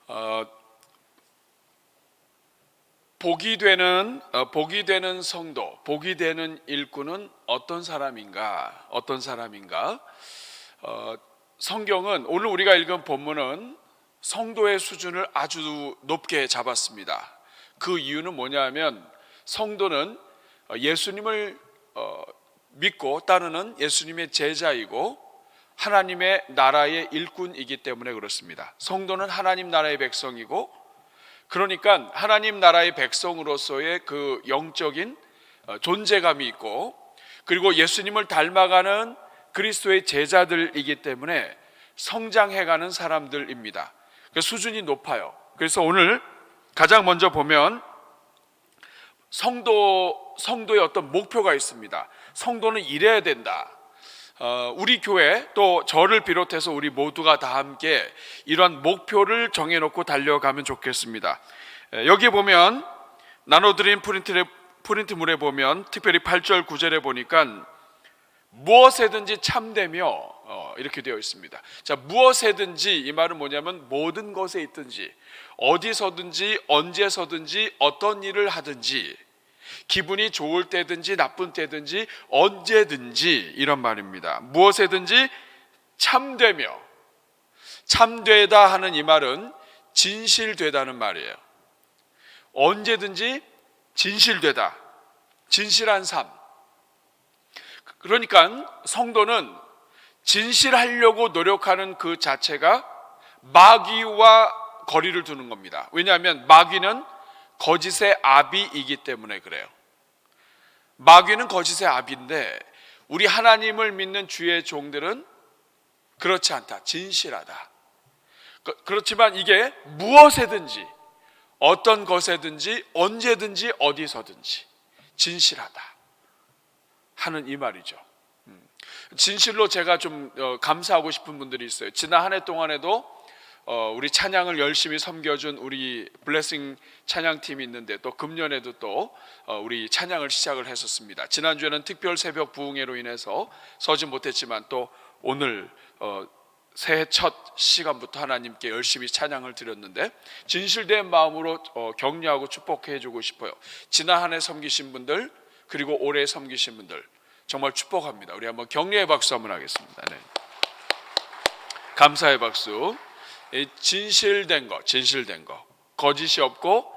어, 복이 되는 성도, 복이 되는 일꾼은 어떤 사람인가? 성경은 오늘 우리가 읽은 본문은 성도의 수준을 아주 높게 잡았습니다. 그 이유는 뭐냐면 성도는 예수님을 믿고 따르는 예수님의 제자이고 하나님의 나라의 일꾼이기 때문에 그렇습니다. 성도는 하나님 나라의 백성이고, 그러니까 하나님 나라의 백성으로서의 그 영적인 존재감이 있고, 그리고 예수님을 닮아가는 그리스도의 제자들이기 때문에 성장해가는 사람들입니다. 그 수준이 높아요. 그래서 오늘 가장 먼저 보면 성도의 어떤 목표가 있습니다. 성도는 이래야 된다. 우리 교회 또 저를 비롯해서 우리 모두가 다 함께 이러한 목표를 정해놓고 달려가면 좋겠습니다. 여기 보면 나눠드린 프린트물에 보면 특별히 8절 9절에 보니까 무엇에든지 참되며 이렇게 되어 있습니다. 자, 무엇에든지 이 말은 뭐냐면 모든 것에 있든지 어디서든지 언제서든지 어떤 일을 하든지 기분이 좋을 때든지 나쁜 때든지 언제든지 이런 말입니다. 무엇에든지 참되며, 참되다 하는 이 말은 진실되다는 말이에요. 언제든지 진실되다, 진실한 삶. 그러니까 성도는 진실하려고 노력하는 그 자체가 마귀와 거리를 두는 겁니다. 왜냐하면 마귀는 거짓의 아비이기 때문에 그래요. 마귀는 거짓의 아비인데 우리 하나님을 믿는 주의 종들은 그렇지 않다. 진실하다. 그렇지만 이게 무엇에든지 어떤 것에든지 언제든지 어디서든지 진실하다 하는 이 말이죠. 진실로 제가 좀 감사하고 싶은 분들이 있어요. 지난 한 해 동안에도 우리 찬양을 열심히 섬겨준 우리 블레싱 찬양팀이 있는데 또 금년에도 또 우리 찬양을 시작을 했었습니다. 지난주에는 특별 새벽 부흥회로 인해서 서지 못했지만 또 오늘 새해 첫 시간부터 하나님께 열심히 찬양을 드렸는데 진실된 마음으로 격려하고 축복해 주고 싶어요. 지난 한 해 섬기신 분들 그리고 올해 섬기신 분들 정말 축복합니다. 우리 한번 격려의 박수 한번 하겠습니다. 네. 감사의 박수. 진실된 거, 거짓이 없고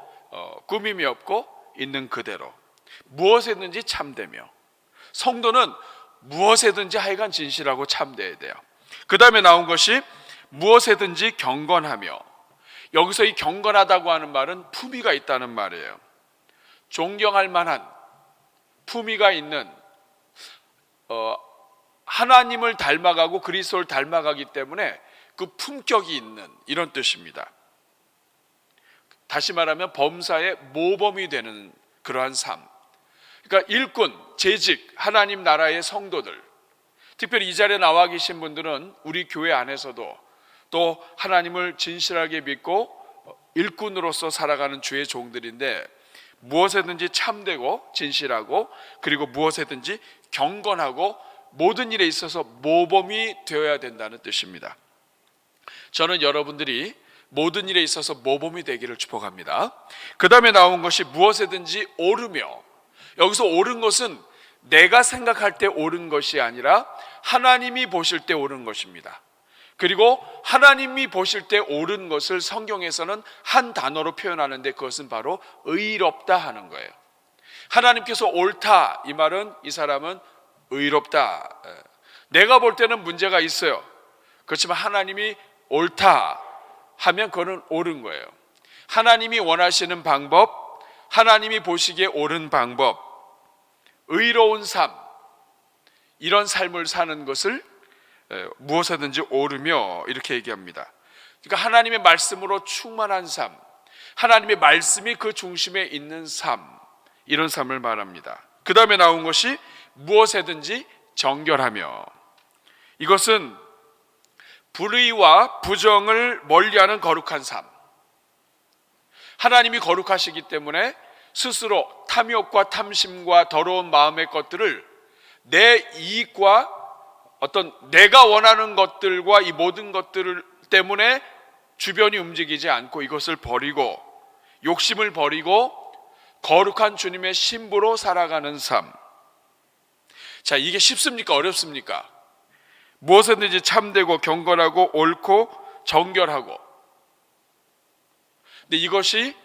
꾸밈이 없고 있는 그대로 무엇에든지 참되며, 성도는 무엇에든지 하여간 진실하고 참되어야 돼요. 그 다음에 나온 것이 무엇에든지 경건하며, 여기서 이 경건하다고 하는 말은 품위가 있다는 말이에요. 존경할 만한 품위가 있는, 하나님을 닮아가고 그리스도를 닮아가기 때문에 그 품격이 있는 이런 뜻입니다. 다시 말하면 범사의 모범이 되는 그러한 삶. 그러니까 일꾼, 재직, 하나님 나라의 성도들, 특별히 이 자리에 나와 계신 분들은 우리 교회 안에서도 또 하나님을 진실하게 믿고 일꾼으로서 살아가는 주의 종들인데 무엇에든지 참되고 진실하고 그리고 무엇에든지 경건하고 모든 일에 있어서 모범이 되어야 된다는 뜻입니다. 저는 여러분들이 모든 일에 있어서 모범이 되기를 축복합니다. 그 다음에 나온 것이 무엇에든지 오르며, 여기서 옳은 것은 내가 생각할 때 옳은 것이 아니라 하나님이 보실 때 옳은 것입니다. 그리고 하나님이 보실 때 옳은 것을 성경에서는 한 단어로 표현하는데 그것은 바로 의롭다 하는 거예요. 하나님께서 옳다, 이 말은 이 사람은 의롭다. 내가 볼 때는 문제가 있어요. 그렇지만 하나님이 옳다 하면 그거는 옳은 거예요. 하나님이 원하시는 방법, 하나님이 보시기에 옳은 방법, 의로운 삶, 이런 삶을 사는 것을 무엇이든지 오르며 이렇게 얘기합니다. 그러니까 하나님의 말씀으로 충만한 삶, 하나님의 말씀이 그 중심에 있는 삶, 이런 삶을 말합니다. 그 다음에 나온 것이 무엇이든지 정결하며, 이것은 불의와 부정을 멀리하는 거룩한 삶. 하나님이 거룩하시기 때문에 스스로 탐욕과 탐심과 더러운 마음의 것들을 내 이익과 어떤 내가 원하는 것들과 이 모든 것들 때문에 주변이 움직이지 않고 이것을 버리고 욕심을 버리고 거룩한 주님의 신부로 살아가는 삶. 자, 이게 쉽습니까? 어렵습니까? 무엇이든지 참되고 경건하고 옳고 정결하고. 근데 이것이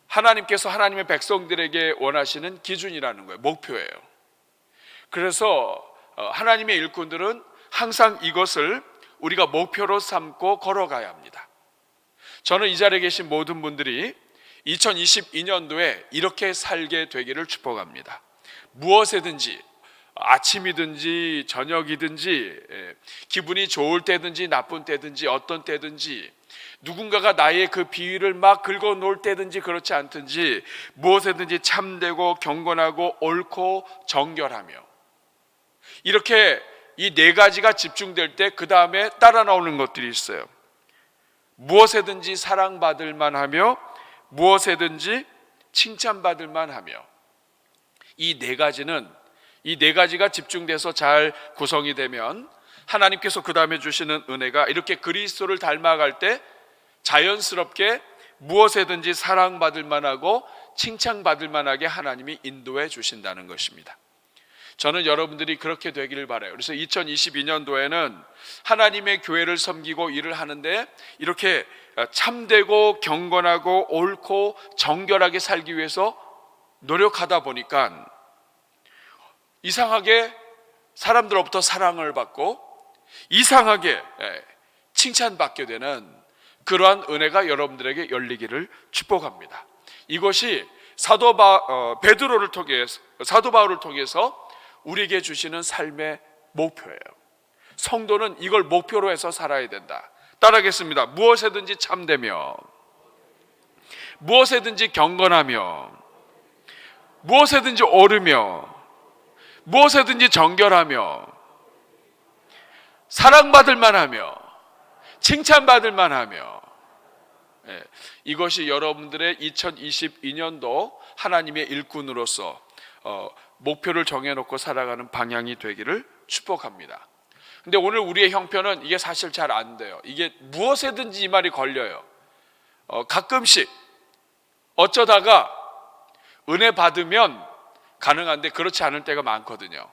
하나님께서 하나님의 백성들에게 원하시는 기준이라는 거예요. 목표예요. 그래서 하나님의 일꾼들은 항상 이것을 우리가 목표로 삼고 걸어가야 합니다. 저는 이 자리에 계신 모든 분들이 2022년도에 이렇게 살게 되기를 축복합니다. 무엇이든지, 아침이든지 저녁이든지, 기분이 좋을 때든지 나쁜 때든지 어떤 때든지, 누군가가 나의 그 비위를 막 긁어 놓을 때든지 그렇지 않든지, 무엇이든지 참되고 경건하고 옳고 정결하며, 이렇게 이 네 가지가 집중될 때 그 다음에 따라 나오는 것들이 있어요. 무엇이든지 사랑받을 만하며 무엇이든지 칭찬받을 만하며. 이 네 가지가 집중돼서 잘 구성이 되면 하나님께서 그 다음에 주시는 은혜가 이렇게 그리스도를 닮아갈 때 자연스럽게 무엇이든지 사랑받을 만하고 칭찬받을 만하게 하나님이 인도해 주신다는 것입니다. 저는 여러분들이 그렇게 되기를 바라요. 그래서 2022년도에는 하나님의 교회를 섬기고 일을 하는데 이렇게 참되고 경건하고 옳고 정결하게 살기 위해서 노력하다 보니까 이상하게 사람들로부터 사랑을 받고 이상하게 칭찬받게 되는 그러한 은혜가 여러분들에게 열리기를 축복합니다. 이것이 사도 바울을 통해서 우리에게 주시는 삶의 목표예요. 성도는 이걸 목표로 해서 살아야 된다. 따라하겠습니다. 무엇이든지 참되며 무엇이든지 경건하며 무엇이든지 옳으며 무엇이든지 정결하며 사랑받을 만하며 칭찬받을 만하며. 이것이 여러분들의 2022년도 하나님의 일꾼으로서 목표를 정해놓고 살아가는 방향이 되기를 축복합니다. 근데 오늘 우리의 형편은 이게 사실 잘 안 돼요. 이게 무엇이든지 이 말이 걸려요. 가끔씩 어쩌다가 은혜 받으면 가능한데 그렇지 않을 때가 많거든요.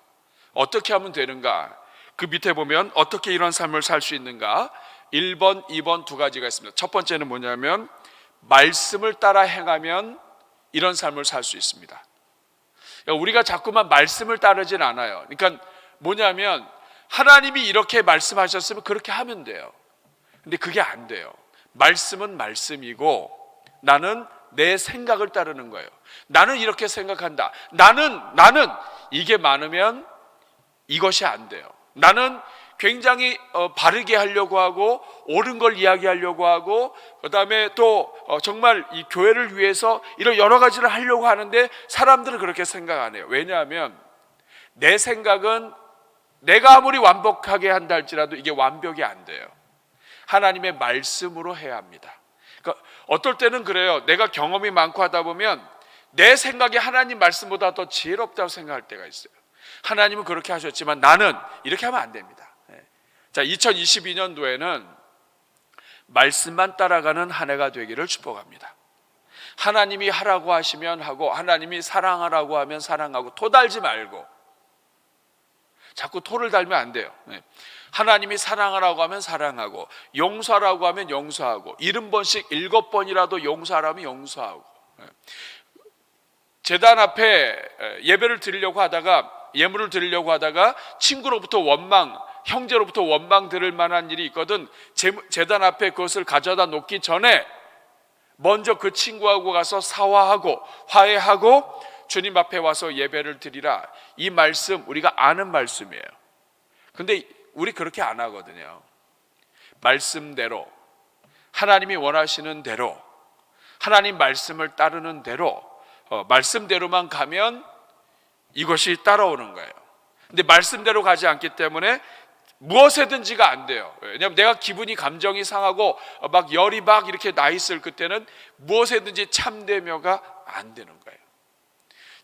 어떻게 하면 되는가? 그 밑에 보면 어떻게 이런 삶을 살 수 있는가? 1번, 2번 두 가지가 있습니다. 첫 번째는 뭐냐면 말씀을 따라 행하면 이런 삶을 살 수 있습니다. 우리가 자꾸만 말씀을 따르진 않아요. 그러니까 뭐냐면 하나님이 이렇게 말씀하셨으면 그렇게 하면 돼요. 근데 그게 안 돼요. 말씀은 말씀이고 나는 내 생각을 따르는 거예요. 나는 이렇게 생각한다. 나는 이게 많으면 이것이 안 돼요. 나는 굉장히 바르게 하려고 하고 옳은 걸 이야기하려고 하고 그다음에 또 정말 이 교회를 위해서 이런 여러 가지를 하려고 하는데 사람들은 그렇게 생각 안 해요. 왜냐하면 내 생각은 내가 아무리 완벽하게 한다 할지라도 이게 완벽이 안 돼요. 하나님의 말씀으로 해야 합니다. 그러니까 어떨 때는 그래요. 내가 경험이 많고 하다 보면 내 생각이 하나님 말씀보다 더 지혜롭다고 생각할 때가 있어요. 하나님은 그렇게 하셨지만 나는 이렇게 하면 안 됩니다. 자, 2022년도에는 말씀만 따라가는 한 해가 되기를 축복합니다. 하나님이 하라고 하시면 하고 하나님이 사랑하라고 하면 사랑하고 토 달지 말고. 자꾸 토를 달면 안 돼요. 하나님이 사랑하라고 하면 사랑하고 용서하라고 하면 용서하고 70번씩 7번이라도 용서하라면 용서하고. 제단 앞에 예배를 드리려고 하다가 예물을 드리려고 하다가 친구로부터 원망, 형제로부터 원망 들을 만한 일이 있거든. 제단 앞에 그것을 가져다 놓기 전에 먼저 그 친구하고 가서 사화하고 화해하고 주님 앞에 와서 예배를 드리라. 이 말씀 우리가 아는 말씀이에요. 근데 우리 그렇게 안 하거든요. 말씀대로 하나님이 원하시는 대로 하나님 말씀을 따르는 대로 말씀대로만 가면 이것이 따라오는 거예요. 근데 말씀대로 가지 않기 때문에 무엇이든지가 안 돼요. 왜냐하면 내가 기분이 감정이 상하고 막 열이 막 이렇게 나 있을 그때는 무엇이든지 참되며가 안 되는 거예요.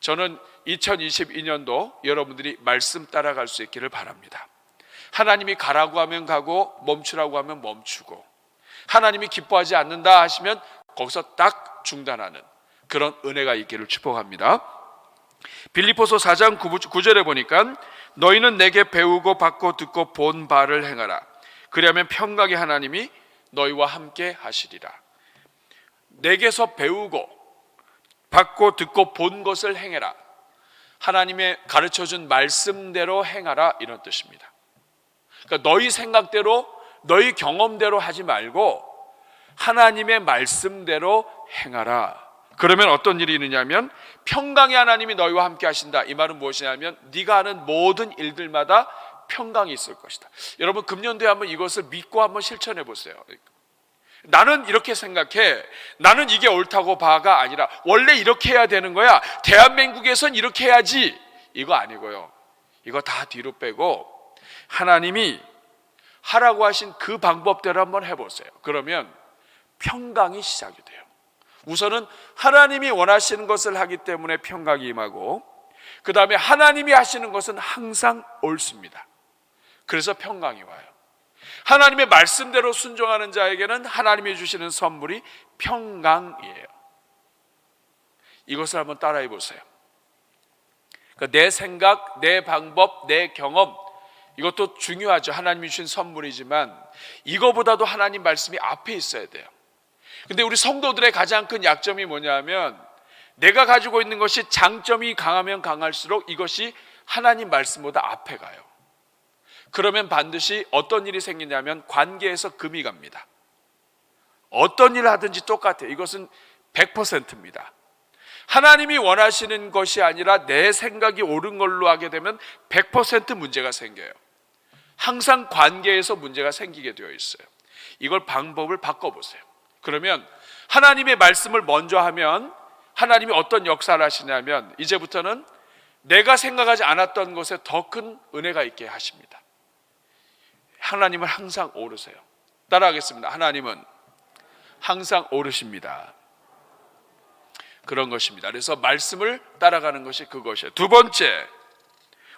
저는 2022년도 여러분들이 말씀 따라갈 수 있기를 바랍니다. 하나님이 가라고 하면 가고 멈추라고 하면 멈추고 하나님이 기뻐하지 않는다 하시면 거기서 딱 중단하는 그런 은혜가 있기를 축복합니다. 빌립보서 4장 9절에 보니까 너희는 내게 배우고 받고 듣고 본 바를 행하라. 그리하면 평강의 하나님이 너희와 함께 하시리라. 내게서 배우고 받고 듣고 본 것을 행해라. 하나님의 가르쳐준 말씀대로 행하라, 이런 뜻입니다. 그러니까 너희 생각대로 너희 경험대로 하지 말고 하나님의 말씀대로 행하라. 그러면 어떤 일이 있느냐면 평강의 하나님이 너희와 함께 하신다. 이 말은 무엇이냐면 네가 하는 모든 일들마다 평강이 있을 것이다. 여러분 금년도에 한번 이것을 믿고 한번 실천해 보세요. 나는 이렇게 생각해, 나는 이게 옳다고 봐가 아니라 원래 이렇게 해야 되는 거야, 대한민국에선 이렇게 해야지, 이거 아니고요. 이거 다 뒤로 빼고 하나님이 하라고 하신 그 방법대로 한번 해보세요. 그러면 평강이 시작이 돼요. 우선은 하나님이 원하시는 것을 하기 때문에 평강이 임하고, 그 다음에 하나님이 하시는 것은 항상 옳습니다. 그래서 평강이 와요. 하나님의 말씀대로 순종하는 자에게는 하나님이 주시는 선물이 평강이에요. 이것을 한번 따라해 보세요. 그러니까 내 생각, 내 방법, 내 경험, 이것도 중요하죠. 하나님이 주신 선물이지만 이거보다도 하나님 말씀이 앞에 있어야 돼요. 근데 우리 성도들의 가장 큰 약점이 뭐냐면 내가 가지고 있는 것이 장점이 강하면 강할수록 이것이 하나님 말씀보다 앞에 가요. 그러면 반드시 어떤 일이 생기냐면 관계에서 금이 갑니다. 어떤 일을 하든지 똑같아요. 이것은 100%입니다. 하나님이 원하시는 것이 아니라 내 생각이 옳은 걸로 하게 되면 100% 문제가 생겨요. 항상 관계에서 문제가 생기게 되어 있어요. 이걸 방법을 바꿔보세요. 그러면 하나님의 말씀을 먼저 하면 하나님이 어떤 역사를 하시냐면 이제부터는 내가 생각하지 않았던 것에 더 큰 은혜가 있게 하십니다. 하나님은 항상 오르세요. 따라하겠습니다. 하나님은 항상 오르십니다. 그런 것입니다. 그래서 말씀을 따라가는 것이 그것이에요. 두 번째,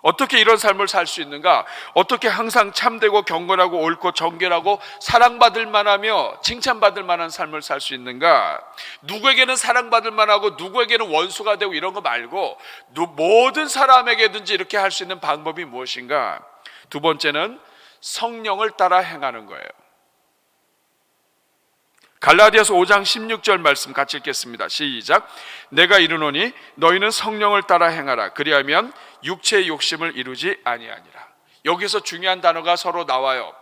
어떻게 이런 삶을 살 수 있는가? 어떻게 항상 참되고 경건하고 옳고 정결하고 사랑받을 만하며 칭찬받을 만한 삶을 살 수 있는가? 누구에게는 사랑받을 만하고 누구에게는 원수가 되고 이런 거 말고 모든 사람에게든지 이렇게 할 수 있는 방법이 무엇인가? 두 번째는 성령을 따라 행하는 거예요. 갈라디아서 5장 16절 말씀 같이 읽겠습니다. 시작. 내가 이르노니 너희는 성령을 따라 행하라. 그리하면 육체의 욕심을 이루지 아니하니라. 여기서 중요한 단어가 서로 나와요.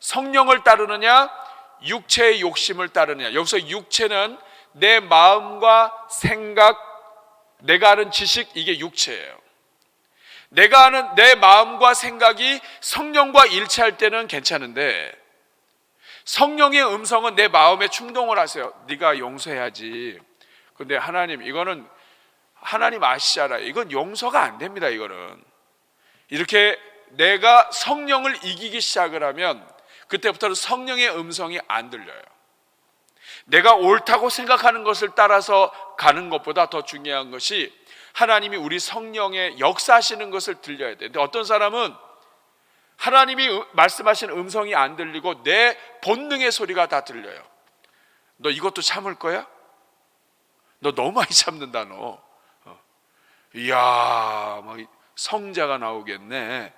성령을 따르느냐, 육체의 욕심을 따르느냐. 여기서 육체는 내 마음과 생각, 내가 아는 지식, 이게 육체예요. 내가 아는 내 마음과 생각이 성령과 일치할 때는 괜찮은데 성령의 음성은 내 마음에 충동을 하세요. 네가 용서해야지. 근데 하나님, 이거는 하나님 아시잖아요. 이건 용서가 안 됩니다. 이거는 이렇게 내가 성령을 이기기 시작을 하면 그때부터는 성령의 음성이 안 들려요. 내가 옳다고 생각하는 것을 따라서 가는 것보다 더 중요한 것이 하나님이 우리 성령의 역사하시는 것을 들려야 돼요. 근데 어떤 사람은 하나님이 말씀하시는 음성이 안 들리고 내 본능의 소리가 다 들려요. 너 이것도 참을 거야? 너 너무 많이 참는다 너. 이야, 뭐 성자가 나오겠네.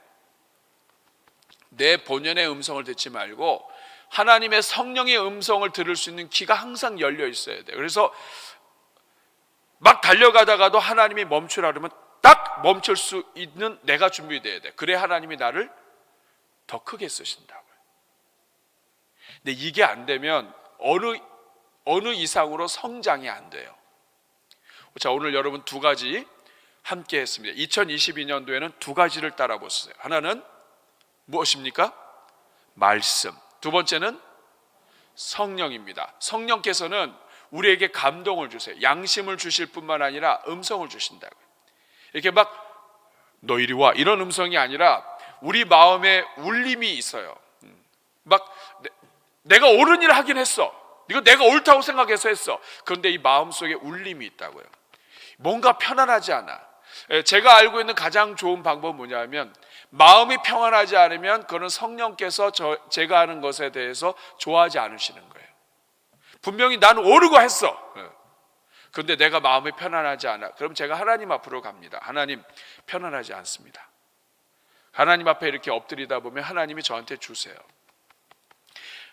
내 본연의 음성을 듣지 말고 하나님의 성령의 음성을 들을 수 있는 귀가 항상 열려 있어야 돼요. 그래서 막 달려가다가도 하나님이 멈추라 그러면 딱 멈출 수 있는 내가 준비돼야 돼. 그래 하나님이 나를 더 크게 쓰신다고요. 근데 이게 안 되면 어느 이상으로 성장이 안 돼요. 자, 오늘 여러분 두 가지 함께 했습니다. 2022년도에는 두 가지를 따라 보세요. 하나는 무엇입니까? 말씀. 두 번째는 성령입니다. 성령께서는 우리에게 감동을 주세요. 양심을 주실 뿐만 아니라 음성을 주신다고요. 이렇게 막 너 이리 와 이런 음성이 아니라 우리 마음에 울림이 있어요. 막 내가 옳은 일을 하긴 했어. 이거 내가 옳다고 생각해서 했어. 그런데 이 마음속에 울림이 있다고요. 뭔가 편안하지 않아. 제가 알고 있는 가장 좋은 방법은 뭐냐면 마음이 평안하지 않으면 그는 성령께서 제가 하는 것에 대해서 좋아하지 않으시는 거예요. 분명히 나는 오르고 했어. 그런데 내가 마음이 편안하지 않아. 그럼 제가 하나님 앞으로 갑니다. 하나님, 편안하지 않습니다. 하나님 앞에 이렇게 엎드리다 보면 하나님이 저한테 주세요.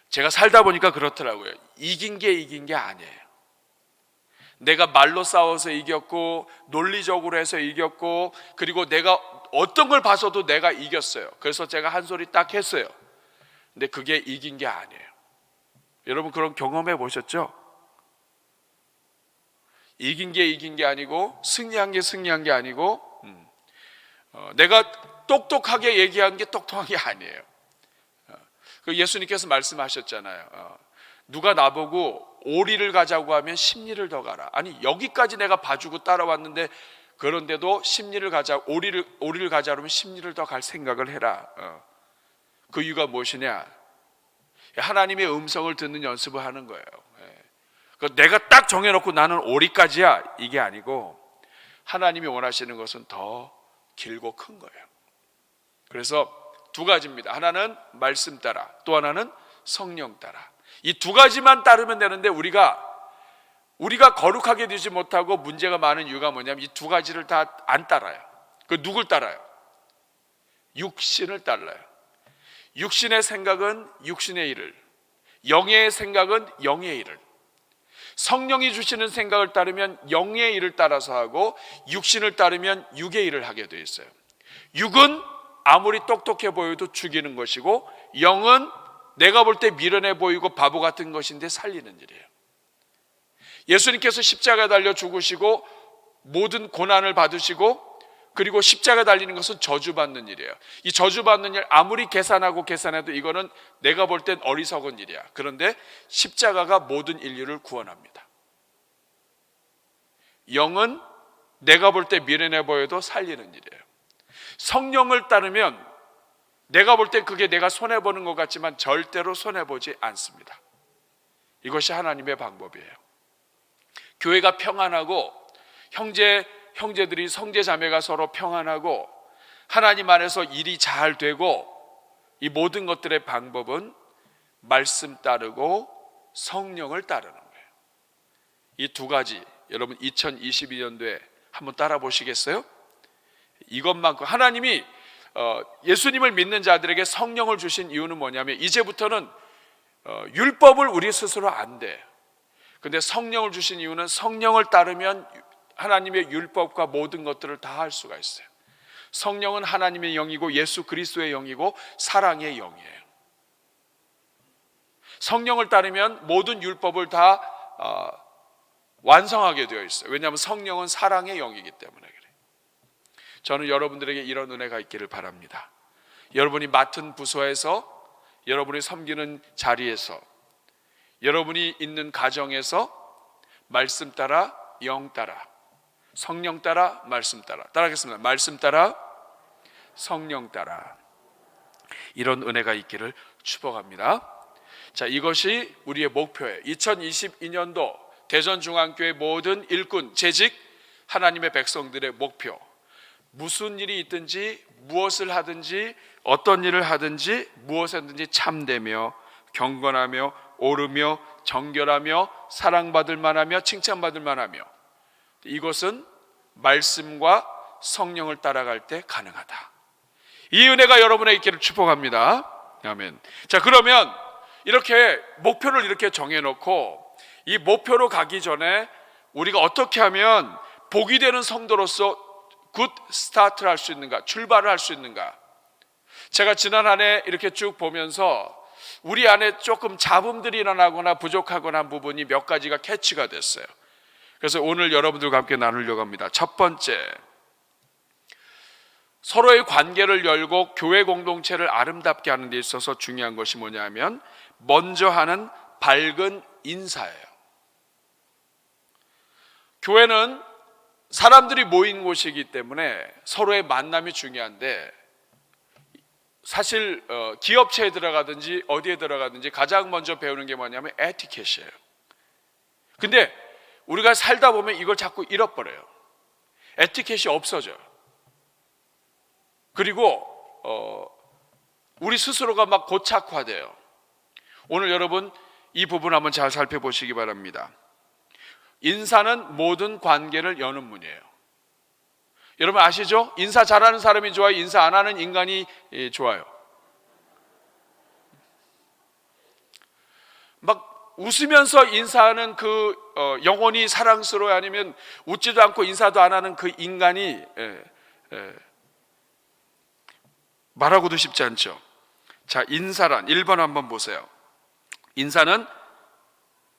제가 살다 보니까 그렇더라고요. 이긴 게 아니에요. 내가 말로 싸워서 이겼고, 논리적으로 해서 이겼고, 그리고 내가 어떤 걸 봐서도 내가 이겼어요. 그래서 제가 한 소리 딱 했어요. 근데 그게 이긴 게 아니에요. 여러분 그런 경험해 보셨죠? 이긴 게 아니고, 승리한 게 아니고, 내가 똑똑하게 얘기한 게 똑똑한 게 아니에요. 예수님께서 말씀하셨잖아요. 누가 나보고 오리를 가자고 하면 10리를 더 가라. 아니, 여기까지 내가 봐주고 따라왔는데, 그런데도 10리를 가자, 오리를 가자 그러면 10리를 더 갈 생각을 해라. 그 이유가 무엇이냐? 하나님의 음성을 듣는 연습을 하는 거예요. 내가 딱 정해놓고 나는 오리까지야, 이게 아니고 하나님이 원하시는 것은 더 길고 큰 거예요. 그래서 두 가지입니다. 하나는 말씀 따라, 또 하나는 성령 따라. 이 두 가지만 따르면 되는데 우리가 거룩하게 되지 못하고 문제가 많은 이유가 뭐냐면 이 두 가지를 다 안 따라요. 그 누굴 따라요? 육신을 따라요. 육신의 생각은 육신의 일을, 영의 생각은 영의 일을. 성령이 주시는 생각을 따르면 영의 일을 따라서 하고, 육신을 따르면 육의 일을 하게 되어 있어요. 육은 아무리 똑똑해 보여도 죽이는 것이고, 영은 내가 볼 때 미련해 보이고 바보 같은 것인데 살리는 일이에요. 예수님께서 십자가에 달려 죽으시고 모든 고난을 받으시고, 그리고 십자가 달리는 것은 저주받는 일이에요. 이 저주받는 일 아무리 계산해도 이거는 내가 볼 땐 어리석은 일이야. 그런데 십자가가 모든 인류를 구원합니다. 영은 내가 볼 때 미련해 보여도 살리는 일이에요. 성령을 따르면 내가 볼 때 그게 내가 손해보는 것 같지만 절대로 손해보지 않습니다. 이것이 하나님의 방법이에요. 교회가 평안하고 형제들이 형제자매가 서로 평안하고 하나님 안에서 일이 잘 되고, 이 모든 것들의 방법은 말씀 따르고 성령을 따르는 거예요. 이 두 가지 여러분 2022년도에 한번 따라 보시겠어요? 이것만큼 하나님이 예수님을 믿는 자들에게 성령을 주신 이유는 뭐냐면, 이제부터는 율법을 우리 스스로 안 돼. 근데 성령을 주신 이유는 성령을 따르면 하나님의 율법과 모든 것들을 다 할 수가 있어요. 성령은 하나님의 영이고 예수 그리스도의 영이고 사랑의 영이에요. 성령을 따르면 모든 율법을 다 완성하게 되어 있어요. 왜냐하면 성령은 사랑의 영이기 때문에 그래요. 저는 여러분들에게 이런 은혜가 있기를 바랍니다. 여러분이 맡은 부서에서, 여러분이 섬기는 자리에서, 여러분이 있는 가정에서 말씀 따라 영 따라, 성령 따라 말씀 따라. 따라하겠습니다. 말씀 따라 성령 따라. 이런 은혜가 있기를 축복합니다. 자, 이것이 우리의 목표예요. 2022년도 대전중앙교회 모든 일꾼, 재직 하나님의 백성들의 목표. 무슨 일이 있든지, 무엇을 하든지, 어떤 일을 하든지, 무엇이든지 참되며 경건하며 오르며 정결하며 사랑받을 만하며 칭찬받을 만하며, 이것은 말씀과 성령을 따라갈 때 가능하다. 이 은혜가 여러분에게 있기를 축복합니다. 아멘. 자, 그러면 이렇게 목표를 이렇게 정해놓고 이 목표로 가기 전에 우리가 어떻게 하면 복이 되는 성도로서 굿 스타트를 할 수 있는가, 출발을 할 수 있는가. 제가 지난 한 해 이렇게 쭉 보면서 우리 안에 조금 잡음들이 일어나거나 부족하거나 한 부분이 몇 가지가 캐치가 됐어요. 그래서 오늘 여러분들과 함께 나누려고 합니다. 첫 번째, 서로의 관계를 열고 교회 공동체를 아름답게 하는 데 있어서 중요한 것이 뭐냐면 먼저 하는 밝은 인사예요. 교회는 사람들이 모인 곳이기 때문에 서로의 만남이 중요한데, 사실 기업체에 들어가든지 어디에 들어가든지 가장 먼저 배우는 게 뭐냐면 에티켓이에요. 근데 우리가 살다 보면 이걸 자꾸 잃어버려요. 에티켓이 없어져요. 그리고 우리 스스로가 막 고착화돼요. 오늘 여러분 이 부분 한번 잘 살펴보시기 바랍니다. 인사는 모든 관계를 여는 문이에요. 여러분 아시죠? 인사 잘하는 사람이 좋아요? 인사 안 하는 인간이 좋아요? 막 웃으면서 인사하는 그 영혼이 사랑스러워요? 아니면 웃지도 않고 인사도 안 하는 그 인간이 말하고도 쉽지 않죠. 자, 인사란 1번 한번 보세요. 인사는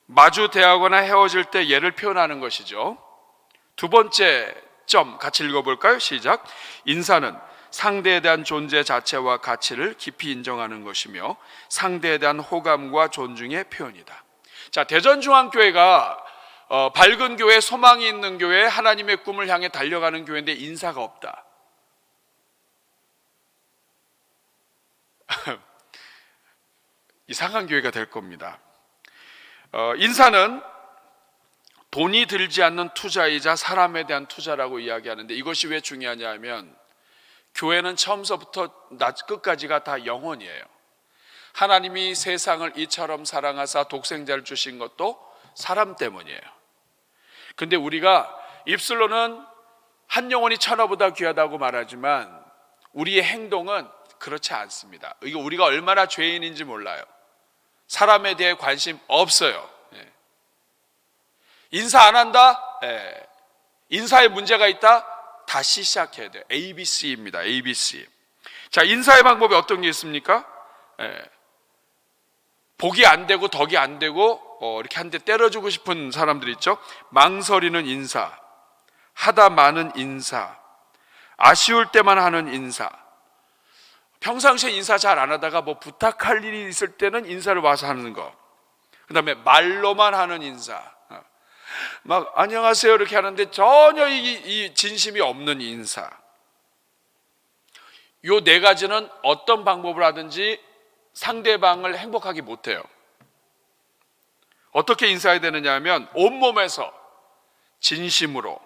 마주 대하거나 헤어질 때 예를 표현하는 것이죠. 두 번째 점 같이 읽어볼까요? 시작. 인사는 상대에 대한 존재 자체와 가치를 깊이 인정하는 것이며 상대에 대한 호감과 존중의 표현이다. 자, 대전중앙교회가 밝은 교회, 소망이 있는 교회, 하나님의 꿈을 향해 달려가는 교회인데 인사가 없다. 이상한 교회가 될 겁니다. 인사는 돈이 들지 않는 투자이자 사람에 대한 투자라고 이야기하는데 이것이 왜 중요하냐 하면 교회는 처음서부터 끝까지가 다 영혼이에요. 하나님이 세상을 이처럼 사랑하사 독생자를 주신 것도 사람 때문이에요. 근데 우리가 입술로는 한 영혼이 천하보다 귀하다고 말하지만 우리의 행동은 그렇지 않습니다. 이거 우리가 얼마나 죄인인지 몰라요. 사람에 대해 관심 없어요. 인사 안 한다? 인사에 문제가 있다? 다시 시작해야 돼요. ABC입니다. ABC. 자, 인사의 방법이 어떤 게 있습니까? 복이 안 되고 덕이 안 되고 이렇게 한 대 때려주고 싶은 사람들 있죠. 망설이는 인사, 하다 많은 인사, 아쉬울 때만 하는 인사. 평상시에 인사 잘 안 하다가 뭐 부탁할 일이 있을 때는 인사를 와서 하는 거. 그 다음에 말로만 하는 인사. 막 안녕하세요 이렇게 하는데 전혀 이 진심이 없는 인사. 요 네 가지는 어떤 방법을 하든지 상대방을 행복하게 못해요. 어떻게 인사해야 되느냐 하면 온몸에서 진심으로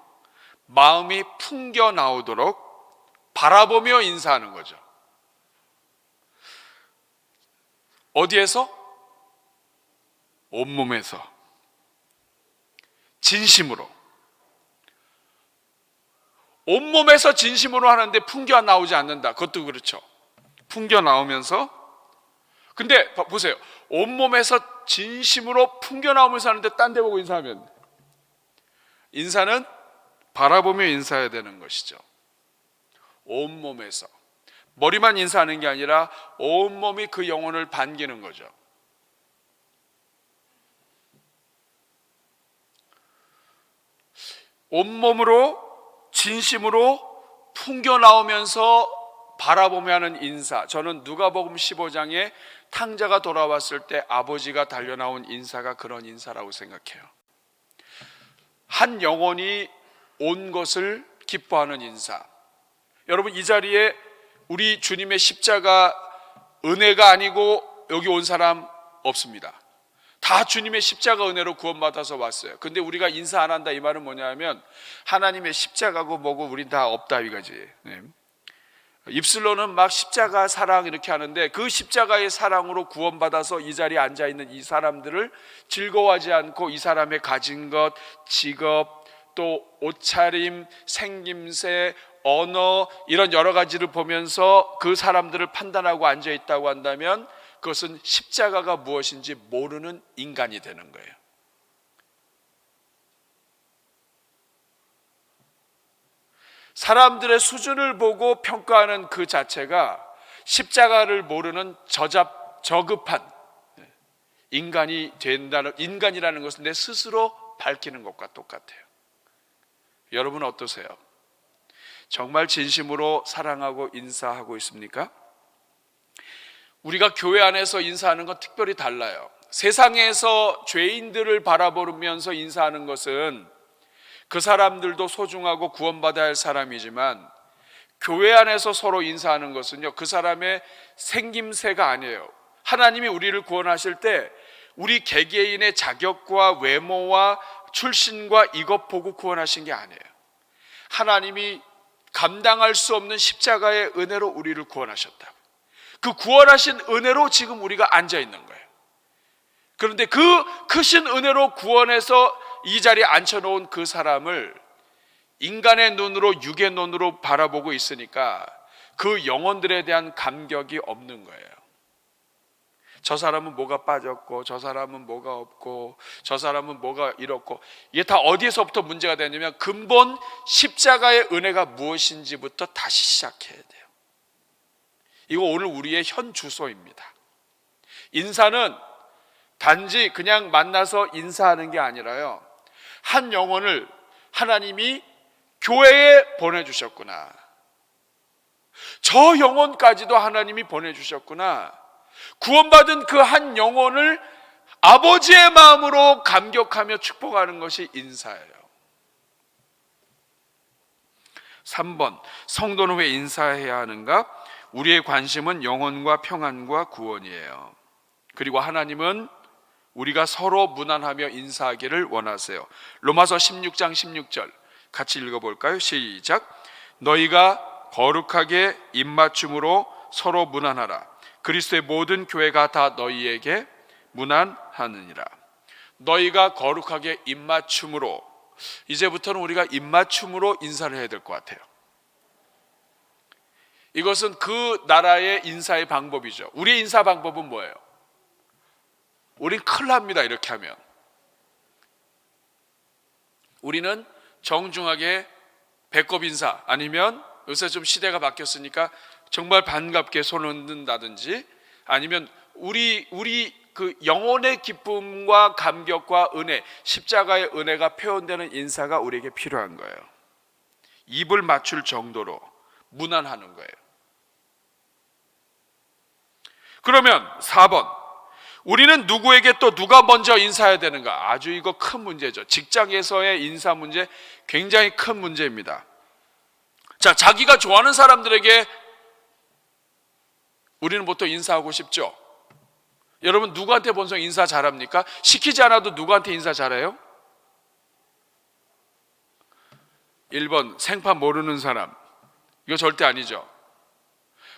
마음이 풍겨 나오도록 바라보며 인사하는 거죠. 어디에서? 온몸에서 진심으로. 온몸에서 진심으로 하는데 풍겨 나오지 않는다. 그것도 그렇죠. 풍겨 나오면서. 근데 보세요. 온몸에서 진심으로 풍겨 나오면서 하는데 딴 데 보고 인사하면 인사는 바라보며 인사해야 되는 것이죠. 온몸에서. 머리만 인사하는 게 아니라 온몸이 그 영혼을 반기는 거죠. 온몸으로 진심으로 풍겨 나오면서 바라보며 하는 인사. 저는 누가복음 15장에 탕자가 돌아왔을 때 아버지가 달려나온 인사가 그런 인사라고 생각해요. 한 영혼이 온 것을 기뻐하는 인사. 여러분 이 자리에 우리 주님의 십자가 은혜가 아니고 여기 온 사람 없습니다. 다 주님의 십자가 은혜로 구원받아서 왔어요. 근데 우리가 인사 안 한다 이 말은 뭐냐면 하나님의 십자가고 뭐고 우린 다 없다 이거지. 입술로는 막 십자가 사랑 이렇게 하는데 그 십자가의 사랑으로 구원받아서 이 자리에 앉아있는 이 사람들을 즐거워하지 않고 이 사람의 가진 것, 직업, 또 옷차림, 생김새, 언어 이런 여러 가지를 보면서 그 사람들을 판단하고 앉아있다고 한다면 그것은 십자가가 무엇인지 모르는 인간이 되는 거예요. 사람들의 수준을 보고 평가하는 그 자체가 십자가를 모르는 저급한 인간이 된다는, 인간이라는 것을 내 스스로 밝히는 것과 똑같아요. 여러분 어떠세요? 정말 진심으로 사랑하고 인사하고 있습니까? 우리가 교회 안에서 인사하는 건 특별히 달라요. 세상에서 죄인들을 바라보면서 인사하는 것은 그 사람들도 소중하고 구원받아야 할 사람이지만 교회 안에서 서로 인사하는 것은요, 그 사람의 생김새가 아니에요. 하나님이 우리를 구원하실 때 우리 개개인의 자격과 외모와 출신과 이것 보고 구원하신 게 아니에요. 하나님이 감당할 수 없는 십자가의 은혜로 우리를 구원하셨다. 그 구원하신 은혜로 지금 우리가 앉아 있는 거예요. 그런데 그 크신 은혜로 구원해서 이 자리에 앉혀놓은 그 사람을 인간의 눈으로, 육의 눈으로 바라보고 있으니까 그 영혼들에 대한 감격이 없는 거예요. 저 사람은 뭐가 빠졌고, 저 사람은 뭐가 없고, 저 사람은 뭐가 이렇고, 이게 다 어디에서부터 문제가 되냐면 근본 십자가의 은혜가 무엇인지부터 다시 시작해야 돼요. 이거 오늘 우리의 현 주소입니다. 인사는 단지 그냥 만나서 인사하는 게 아니라요, 한 영혼을 하나님이 교회에 보내주셨구나, 저 영혼까지도 하나님이 보내주셨구나, 구원받은 그 한 영혼을 아버지의 마음으로 감격하며 축복하는 것이 인사예요. 3번, 성도는 왜 인사해야 하는가? 우리의 관심은 영혼과 평안과 구원이에요. 그리고 하나님은 우리가 서로 무난하며 인사하기를 원하세요. 로마서 16장 16절 같이 읽어볼까요? 시작. 너희가 거룩하게 입맞춤으로 서로 무난하라. 그리스도의 모든 교회가 다 너희에게 무난하느니라. 너희가 거룩하게 입맞춤으로, 이제부터는 우리가 입맞춤으로 인사를 해야 될 것 같아요. 이것은 그 나라의 인사의 방법이죠. 우리의 인사 방법은 뭐예요? 우린 큰일 납니다, 이렇게 하면. 우리는 정중하게 배꼽 인사, 아니면 요새 좀 시대가 바뀌었으니까 정말 반갑게 손을 흔든다든지, 아니면 우리 그 영혼의 기쁨과 감격과 은혜, 십자가의 은혜가 표현되는 인사가 우리에게 필요한 거예요. 입을 맞출 정도로 무난하는 거예요. 그러면 4번, 우리는 누구에게 또 누가 먼저 인사해야 되는가? 아주 이거 큰 문제죠. 직장에서의 인사 문제 굉장히 큰 문제입니다. 자, 자기가 좋아하는 사람들에게 우리는 보통 인사하고 싶죠. 여러분, 누구한테 본성 인사 잘합니까? 시키지 않아도 누구한테 인사 잘해요? 1번, 생판 모르는 사람. 이거 절대 아니죠.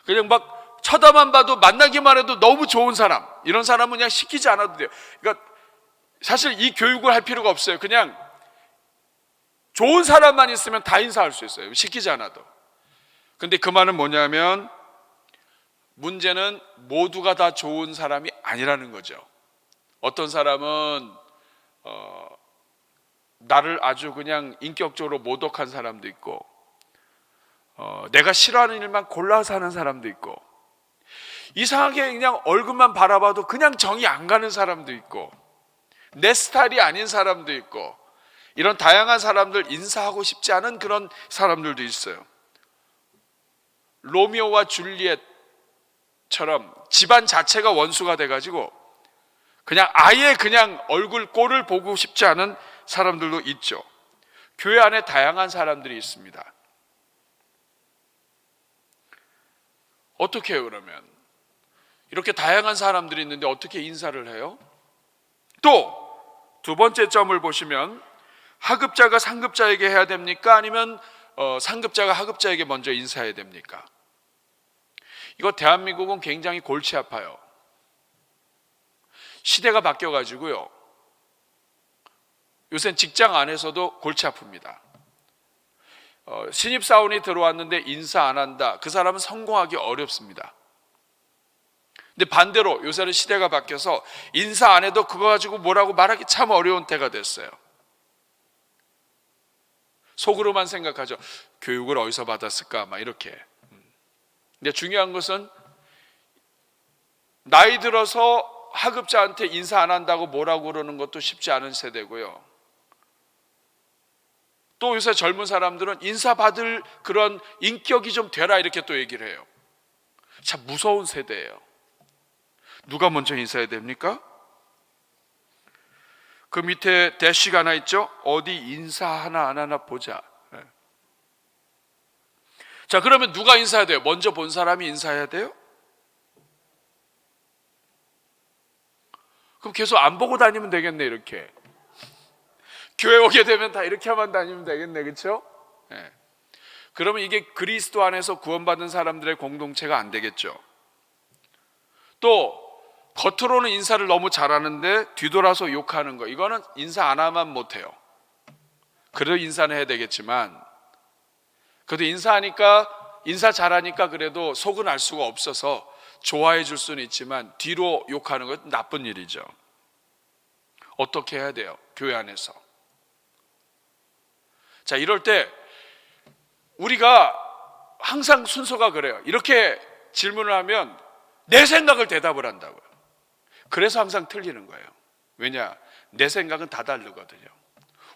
그냥 막 쳐다만 봐도, 만나기만 해도 너무 좋은 사람, 이런 사람은 그냥 시키지 않아도 돼요. 그러니까 사실 이 교육을 할 필요가 없어요. 그냥 좋은 사람만 있으면 다 인사할 수 있어요, 시키지 않아도. 근데 그 말은 뭐냐면, 문제는 모두가 다 좋은 사람이 아니라는 거죠. 어떤 사람은 나를 아주 그냥 인격적으로 모독한 사람도 있고, 내가 싫어하는 일만 골라서 하는 사람도 있고, 이상하게 그냥 얼굴만 바라봐도 그냥 정이 안 가는 사람도 있고, 내 스타일이 아닌 사람도 있고, 이런 다양한 사람들, 인사하고 싶지 않은 그런 사람들도 있어요. 로미오와 줄리엣처럼 집안 자체가 원수가 돼가지고 그냥 아예 그냥 얼굴 꼴을 보고 싶지 않은 사람들도 있죠. 교회 안에 다양한 사람들이 있습니다. 어떻게 해요, 그러면? 이렇게 다양한 사람들이 있는데 어떻게 인사를 해요? 또 두 번째 점을 보시면, 하급자가 상급자에게 해야 됩니까? 아니면 상급자가 하급자에게 먼저 인사해야 됩니까? 이거 대한민국은 굉장히 골치 아파요. 시대가 바뀌어가지고요, 요새는 직장 안에서도 골치 아픕니다. 신입사원이 들어왔는데 인사 안 한다, 그 사람은 성공하기 어렵습니다. 근데 반대로 요새는 시대가 바뀌어서 인사 안 해도 그거 가지고 뭐라고 말하기 참 어려운 때가 됐어요. 속으로만 생각하죠. 교육을 어디서 받았을까, 막 이렇게. 근데 중요한 것은, 나이 들어서 하급자한테 인사 안 한다고 뭐라고 그러는 것도 쉽지 않은 세대고요. 또 요새 젊은 사람들은 인사받을 그런 인격이 좀 되라, 이렇게 또 얘기를 해요. 참 무서운 세대예요. 누가 먼저 인사해야 됩니까? 그 밑에 대시가 하나 있죠. 어디 인사하나 안 하나 보자. 자, 그러면 누가 인사해야 돼요? 먼저 본 사람이 인사해야 돼요? 그럼 계속 안 보고 다니면 되겠네, 이렇게. 교회 오게 되면 다 이렇게 하면 다니면 되겠네, 그렇죠? 그러면 이게 그리스도 안에서 구원받은 사람들의 공동체가 안 되겠죠. 또 겉으로는 인사를 너무 잘하는데 뒤돌아서 욕하는 거, 이거는 인사 안 하면 못해요. 그래도 인사는 해야 되겠지만, 그래도 인사 잘하니까 그래도 속은 알 수가 없어서 좋아해 줄 수는 있지만 뒤로 욕하는 건 나쁜 일이죠. 어떻게 해야 돼요? 교회 안에서. 자, 이럴 때 우리가 항상 순서가 그래요. 이렇게 질문을 하면 내 생각을 대답을 한다고요. 그래서 항상 틀리는 거예요. 왜냐? 내 생각은 다 다르거든요.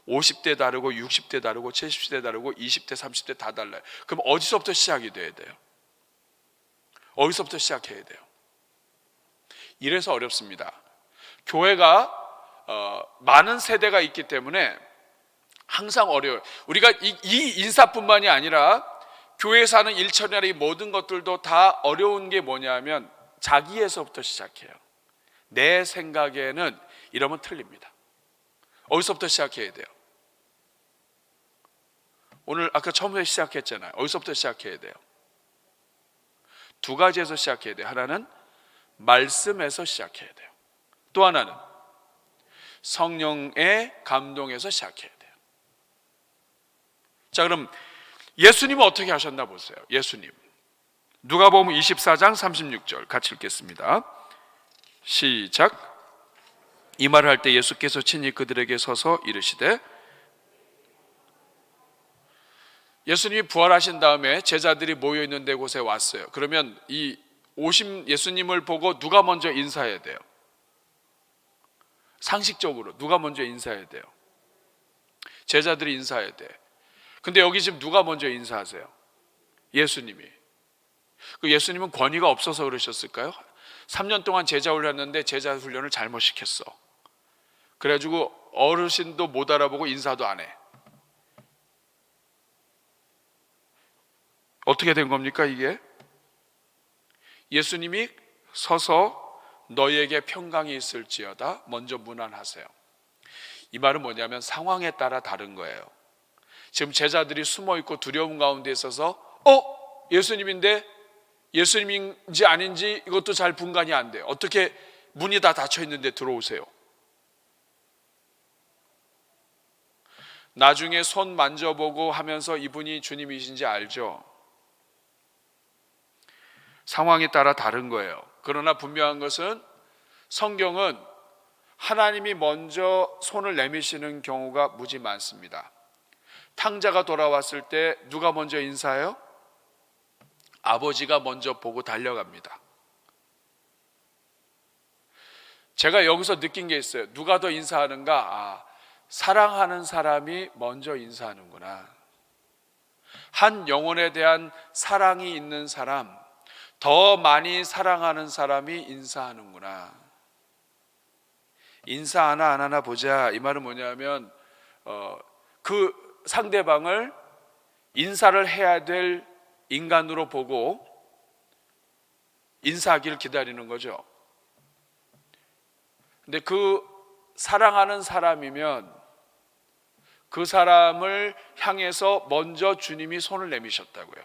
50대 다르고 60대 다르고 70대 다르고 20대 30대 다 달라요. 그럼 어디서부터 시작이 돼야 돼요? 어디서부터 시작해야 돼요? 이래서 어렵습니다. 교회가 많은 세대가 있기 때문에 항상 어려워요. 우리가 이 인사뿐만이 아니라 교회에서 하는 일처리나 이 모든 것들도 다 어려운 게 뭐냐면 자기에서부터 시작해요. 내 생각에는 이러면 틀립니다. 어디서부터 시작해야 돼요? 오늘 아까 처음에 시작했잖아요. 어디서부터 시작해야 돼요? 두 가지에서 시작해야 돼요. 하나는 말씀에서 시작해야 돼요. 또 하나는 성령의 감동에서 시작해야 돼요. 자, 그럼 예수님은 어떻게 하셨나 보세요. 예수님, 누가복음 24장 36절 같이 읽겠습니다. 시작. 이 말을 할 때 예수께서 친히 그들에게 서서 이르시되, 예수님이 부활하신 다음에 제자들이 모여 있는 데 곳에 왔어요. 그러면 이 오신 예수님을 보고 누가 먼저 인사해야 돼요? 상식적으로 누가 먼저 인사해야 돼요? 제자들이 인사해야 돼. 근데 여기 지금 누가 먼저 인사하세요? 예수님이. 그 예수님은 권위가 없어서 그러셨을까요? 3년 동안 제자 훈련했는데 제자 훈련을 잘못 시켰어. 그래가지고 어르신도 못 알아보고 인사도 안 해. 어떻게 된 겁니까 이게? 예수님이 서서 너희에게 평강이 있을지어다 먼저 문안하세요. 이 말은 뭐냐면 상황에 따라 다른 거예요. 지금 제자들이 숨어있고 두려움 가운데 있어서 예수님인데 예수님인지 아닌지 이것도 잘 분간이 안 돼요. 어떻게 문이 다 닫혀 있는데 들어오세요? 나중에 손 만져보고 하면서 이분이 주님이신지 알죠? 상황에 따라 다른 거예요. 그러나 분명한 것은 성경은 하나님이 먼저 손을 내미시는 경우가 무지 많습니다. 탕자가 돌아왔을 때 누가 먼저 인사해요? 아버지가 먼저 보고 달려갑니다. 제가 여기서 느낀 게 있어요. 누가 더 인사하는가? 사랑하는 사람이 먼저 인사하는구나. 한 영혼에 대한 사랑이 있는 사람, 더 많이 사랑하는 사람이 인사하는구나. 인사 하나 안 하나 보자. 이 말은 뭐냐면 그 상대방을 인사를 해야 될 인간으로 보고 인사하기를 기다리는 거죠. 근데 그 사랑하는 사람이면 그 사람을 향해서 먼저 주님이 손을 내미셨다고요.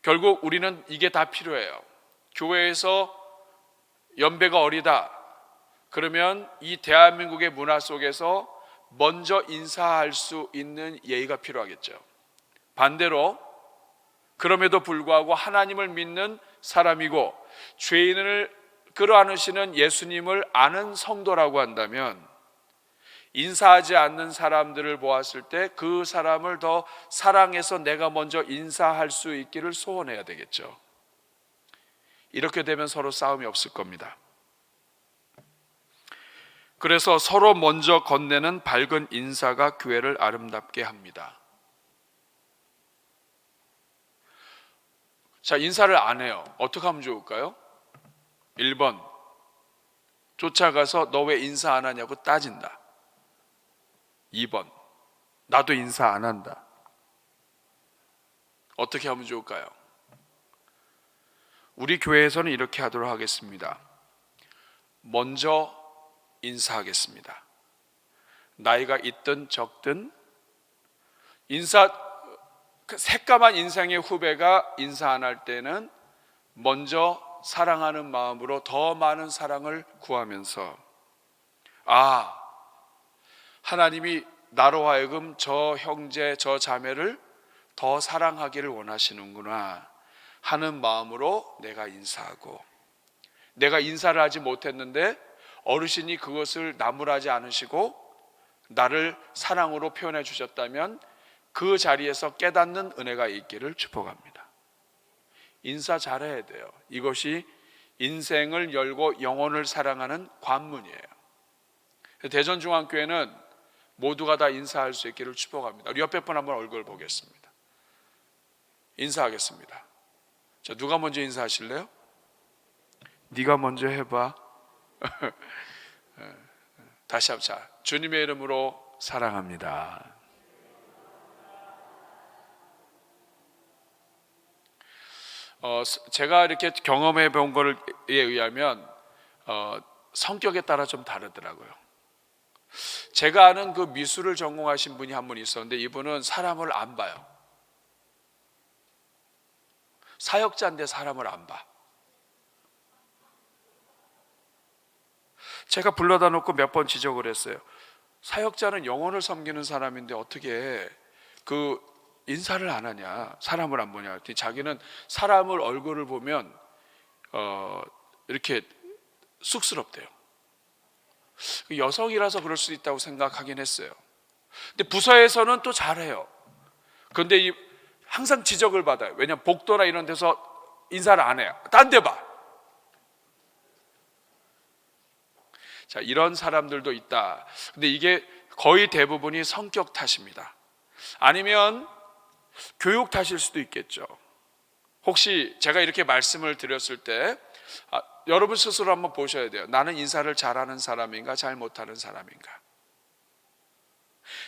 결국 우리는 이게 다 필요해요. 교회에서 연배가 어리다 그러면 이 대한민국의 문화 속에서 먼저 인사할 수 있는 예의가 필요하겠죠. 반대로 그럼에도 불구하고 하나님을 믿는 사람이고 죄인을 끌어안으시는 예수님을 아는 성도라고 한다면 인사하지 않는 사람들을 보았을 때 그 사람을 더 사랑해서 내가 먼저 인사할 수 있기를 소원해야 되겠죠. 이렇게 되면 서로 싸움이 없을 겁니다. 그래서 서로 먼저 건네는 밝은 인사가 교회를 아름답게 합니다. 자, 인사를 안 해요. 어떻게 하면 좋을까요? 1번, 쫓아가서 너 왜 인사 안 하냐고 따진다. 2번, 나도 인사 안 한다. 어떻게 하면 좋을까요? 우리 교회에서는 이렇게 하도록 하겠습니다. 먼저 인사하겠습니다. 나이가 있든 적든 인사 그 새까만 인생의 후배가 인사 안 할 때는 먼저 사랑하는 마음으로 더 많은 사랑을 구하면서, 아, 하나님이 나로 하여금 저 형제 저 자매를 더 사랑하기를 원하시는구나 하는 마음으로 내가 인사하고, 내가 인사를 하지 못했는데 어르신이 그것을 나무라지 않으시고 나를 사랑으로 표현해 주셨다면 그 자리에서 깨닫는 은혜가 있기를 축복합니다. 인사 잘해야 돼요. 이것이 인생을 열고 영혼을 사랑하는 관문이에요. 대전중앙교회는 모두가 다 인사할 수 있기를 축복합니다. 우리 옆에 분 한번 얼굴 보겠습니다. 인사하겠습니다. 자, 누가 먼저 인사하실래요? 네가 먼저 해봐. 다시 한번. 자, 주님의 이름으로 사랑합니다. 제가 이렇게 경험해 본 것에 의하면 성격에 따라 좀 다르더라고요. 제가 아는 그 미술을 전공하신 분이 한 분 있었는데 이분은 사람을 안 봐요. 사역자인데 사람을 안 봐. 제가 불러다 놓고 몇 번 지적을 했어요. 사역자는 영혼을 섬기는 사람인데 어떻게 그 인사를 안 하냐, 사람을 안 보냐. 자기는 사람을 얼굴을 보면 이렇게 쑥스럽대요. 여성이라서 그럴 수 있다고 생각하긴 했어요. 근데 부서에서는 또 잘해요. 그런데 항상 지적을 받아요. 왜냐하면 복도나 이런 데서 인사를 안 해요. 딴 데 봐. 자, 이런 사람들도 있다. 근데 이게 거의 대부분이 성격 탓입니다. 아니면 교육 탓일 수도 있겠죠. 혹시 제가 이렇게 말씀을 드렸을 때 여러분 스스로 한번 보셔야 돼요. 나는 인사를 잘하는 사람인가 잘 못하는 사람인가?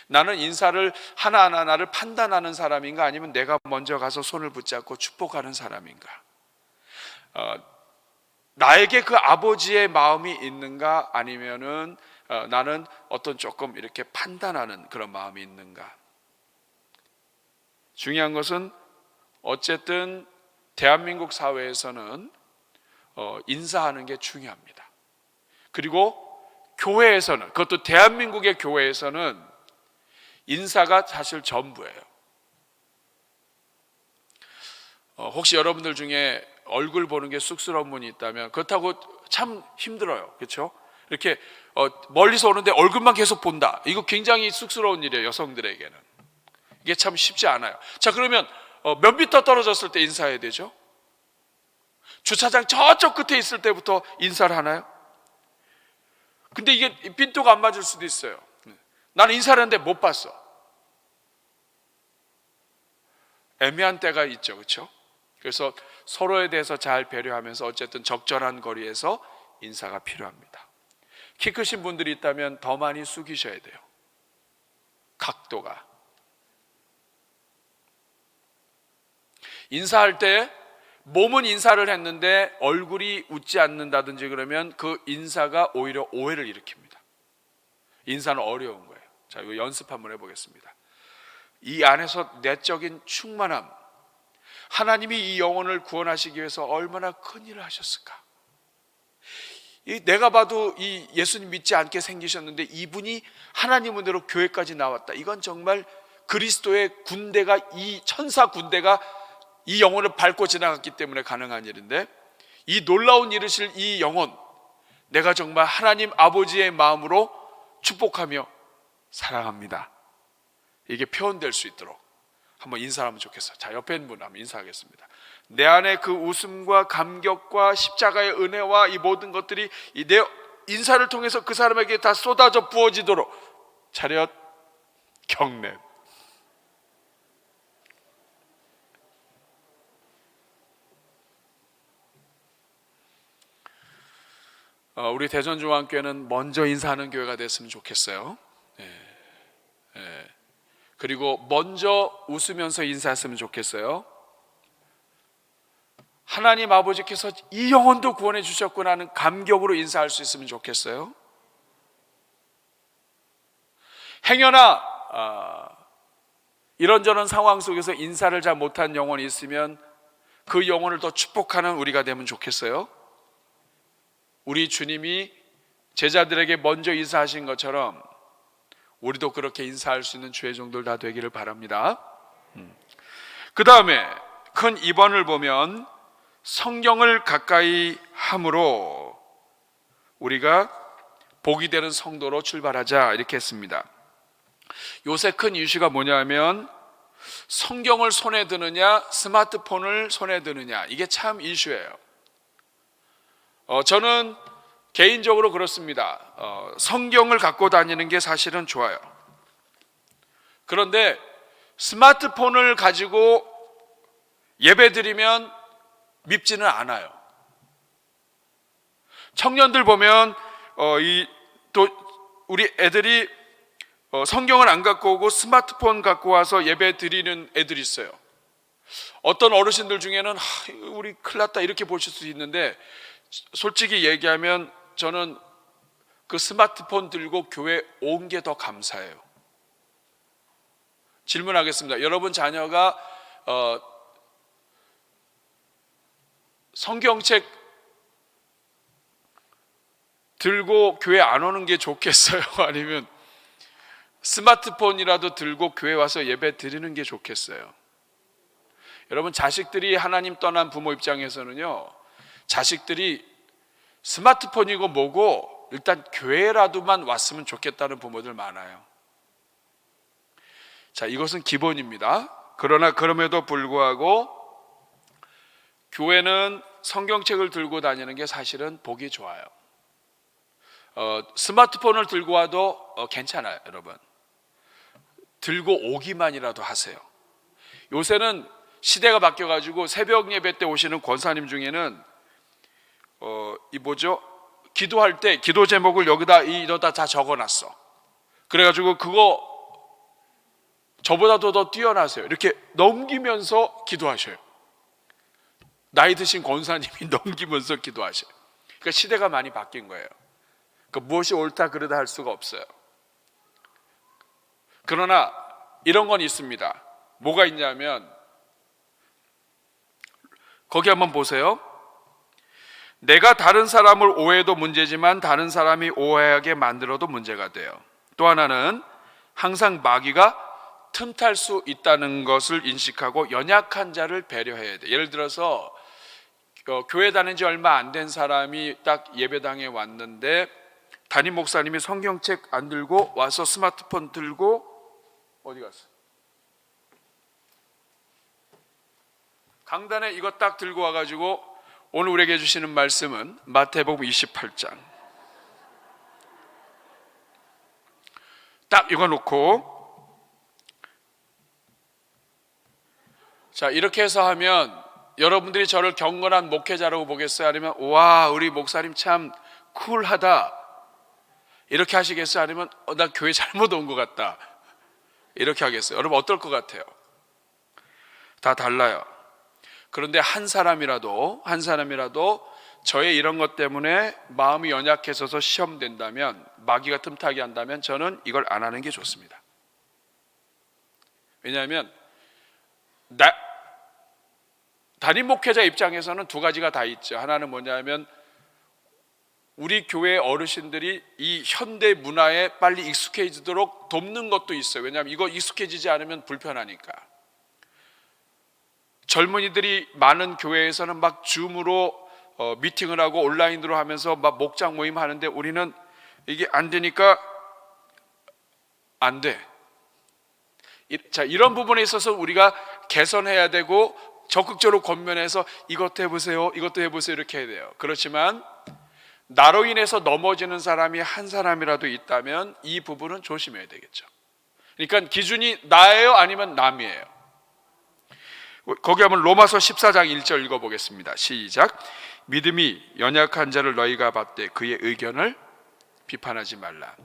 나는 인사를 하나하나를 판단하는 사람인가 아니면 내가 먼저 가서 손을 붙잡고 축복하는 사람인가? 나에게 그 아버지의 마음이 있는가 아니면은 나는 어떤 조금 이렇게 판단하는 그런 마음이 있는가? 중요한 것은 어쨌든 대한민국 사회에서는 인사하는 게 중요합니다. 그리고 교회에서는, 그것도 대한민국의 교회에서는 인사가 사실 전부예요. 혹시 여러분들 중에 얼굴 보는 게 쑥스러운 분이 있다면 그렇다고 참 힘들어요. 그렇죠? 이렇게 멀리서 오는데 얼굴만 계속 본다. 이거 굉장히 쑥스러운 일이에요. 여성들에게는. 이게 참 쉽지 않아요. 자, 그러면 몇 미터 떨어졌을 때 인사해야 되죠? 주차장 저쪽 끝에 있을 때부터 인사를 하나요? 근데 이게 빈도가 안 맞을 수도 있어요. 나는 인사를 했는데 못 봤어. 애매한 때가 있죠. 그렇죠? 그래서 서로에 대해서 잘 배려하면서 어쨌든 적절한 거리에서 인사가 필요합니다. 키 크신 분들이 있다면 더 많이 숙이셔야 돼요. 각도가. 인사할 때 몸은 인사를 했는데 얼굴이 웃지 않는다든지 그러면 그 인사가 오히려 오해를 일으킵니다. 인사는 어려운 거예요. 자, 이거 연습 한번 해보겠습니다. 이 안에서 내적인 충만함, 하나님이 이 영혼을 구원하시기 위해서 얼마나 큰 일을 하셨을까? 내가 봐도 이 예수님 믿지 않게 생기셨는데 이분이 하나님 은혜로 교회까지 나왔다. 이건 정말 그리스도의 군대가, 이 천사 군대가 이 영혼을 밟고 지나갔기 때문에 가능한 일인데, 이 놀라운 일이실 이 영혼, 내가 정말 하나님 아버지의 마음으로 축복하며 사랑합니다. 이게 표현될 수 있도록 한번 인사하면 좋겠어요. 자, 옆에 있는 분 한번 인사하겠습니다. 내 안에 그 웃음과 감격과 십자가의 은혜와 이 모든 것들이 이 내 인사를 통해서 그 사람에게 다 쏟아져 부어지도록. 차렷 경례. 우리 대전중앙교회는 먼저 인사하는 교회가 됐으면 좋겠어요. 그리고 먼저 웃으면서 인사했으면 좋겠어요. 하나님 아버지께서 이 영혼도 구원해 주셨구나 하는 감격으로 인사할 수 있으면 좋겠어요. 행여나 이런저런 상황 속에서 인사를 잘 못한 영혼이 있으면 그 영혼을 더 축복하는 우리가 되면 좋겠어요? 우리 주님이 제자들에게 먼저 인사하신 것처럼 우리도 그렇게 인사할 수 있는 주의 종들 다 되기를 바랍니다. 그 다음에 큰 2번을 보면 성경을 가까이 함으로 우리가 복이 되는 성도로 출발하자 이렇게 했습니다. 요새 큰 이슈가 뭐냐면 성경을 손에 드느냐 스마트폰을 손에 드느냐, 이게 참 이슈예요. 저는 개인적으로 그렇습니다. 성경을 갖고 다니는 게 사실은 좋아요. 그런데 스마트폰을 가지고 예배드리면 밉지는 않아요. 청년들 보면 또 우리 애들이 성경을 안 갖고 오고 스마트폰 갖고 와서 예배 드리는 애들이 있어요. 어떤 어르신들 중에는 우리 큰일 났다 이렇게 보실 수 있는데, 솔직히 얘기하면 저는 그 스마트폰 들고 교회 온 게 더 감사해요. 질문하겠습니다. 여러분 자녀가 성경책 들고 교회 안 오는 게 좋겠어요? 아니면 스마트폰이라도 들고 교회 와서 예배 드리는 게 좋겠어요? 여러분, 자식들이 하나님 떠난 부모 입장에서는요, 자식들이 스마트폰이고 뭐고 일단 교회라도만 왔으면 좋겠다는 부모들 많아요. 자, 이것은 기본입니다. 그러나 그럼에도 불구하고 교회는 성경책을 들고 다니는 게 사실은 보기 좋아요. 스마트폰을 들고 와도 괜찮아요. 여러분, 들고 오기만이라도 하세요. 요새는 시대가 바뀌어가지고 새벽 예배 때 오시는 권사님 중에는 기도할 때 기도 제목을 여기다 이러다 다 적어놨어. 그래가지고 그거 저보다도 더 뛰어나세요. 이렇게 넘기면서 기도하셔요. 나이 드신 권사님이 넘기면서 기도하셔요. 그러니까 시대가 많이 바뀐 거예요. 그러니까 무엇이 옳다 그르다 할 수가 없어요. 그러나 이런 건 있습니다. 뭐가 있냐면, 거기 한번 보세요. 내가 다른 사람을 오해해도 문제지만 다른 사람이 오해하게 만들어도 문제가 돼요. 또 하나는 항상 마귀가 틈탈 수 있다는 것을 인식하고 연약한 자를 배려해야 돼요. 예를 들어서 교회 다닌 지 얼마 안 된 사람이 딱 예배당에 왔는데 담임 목사님이 성경책 안 들고 와서 스마트폰 들고 어디 갔어? 강단에 이거 딱 들고 와가지고 오늘 우리에게 주시는 말씀은 마태복음 28장. 딱 이거 놓고, 자, 이렇게 해서 하면 여러분들이 저를 경건한 목회자라고 보겠어요? 아니면 와, 우리 목사님 참 쿨하다 이렇게 하시겠어요? 아니면 나 교회 잘못 온 것 같다 이렇게 하겠어요? 여러분 어떨 것 같아요? 다 달라요. 그런데 한 사람이라도 저의 이런 것 때문에 마음이 연약해져서 시험된다면, 마귀가 틈타게 한다면 저는 이걸 안 하는 게 좋습니다. 왜냐하면 담임 목회자 입장에서는 두 가지가 다 있죠. 하나는 뭐냐면 우리 교회 어르신들이 이 현대 문화에 빨리 익숙해지도록 돕는 것도 있어요. 왜냐하면 이거 익숙해지지 않으면 불편하니까. 젊은이들이 많은 교회에서는 막 줌으로 미팅을 하고 온라인으로 하면서 막 목장 모임 하는데 우리는 이게 안 되니까 안 돼. 자, 이런 부분에 있어서 우리가 개선해야 되고 적극적으로 권면해서 이것도 해보세요, 이것도 해보세요 이렇게 해야 돼요. 그렇지만 나로 인해서 넘어지는 사람이 한 사람이라도 있다면 이 부분은 조심해야 되겠죠. 그러니까 기준이 나예요 아니면 남이에요? 거기 한번 로마서 14장 1절 읽어보겠습니다. 시작. 믿음이 연약한 자를 너희가 봤되 그의 의견을 비판하지 말라.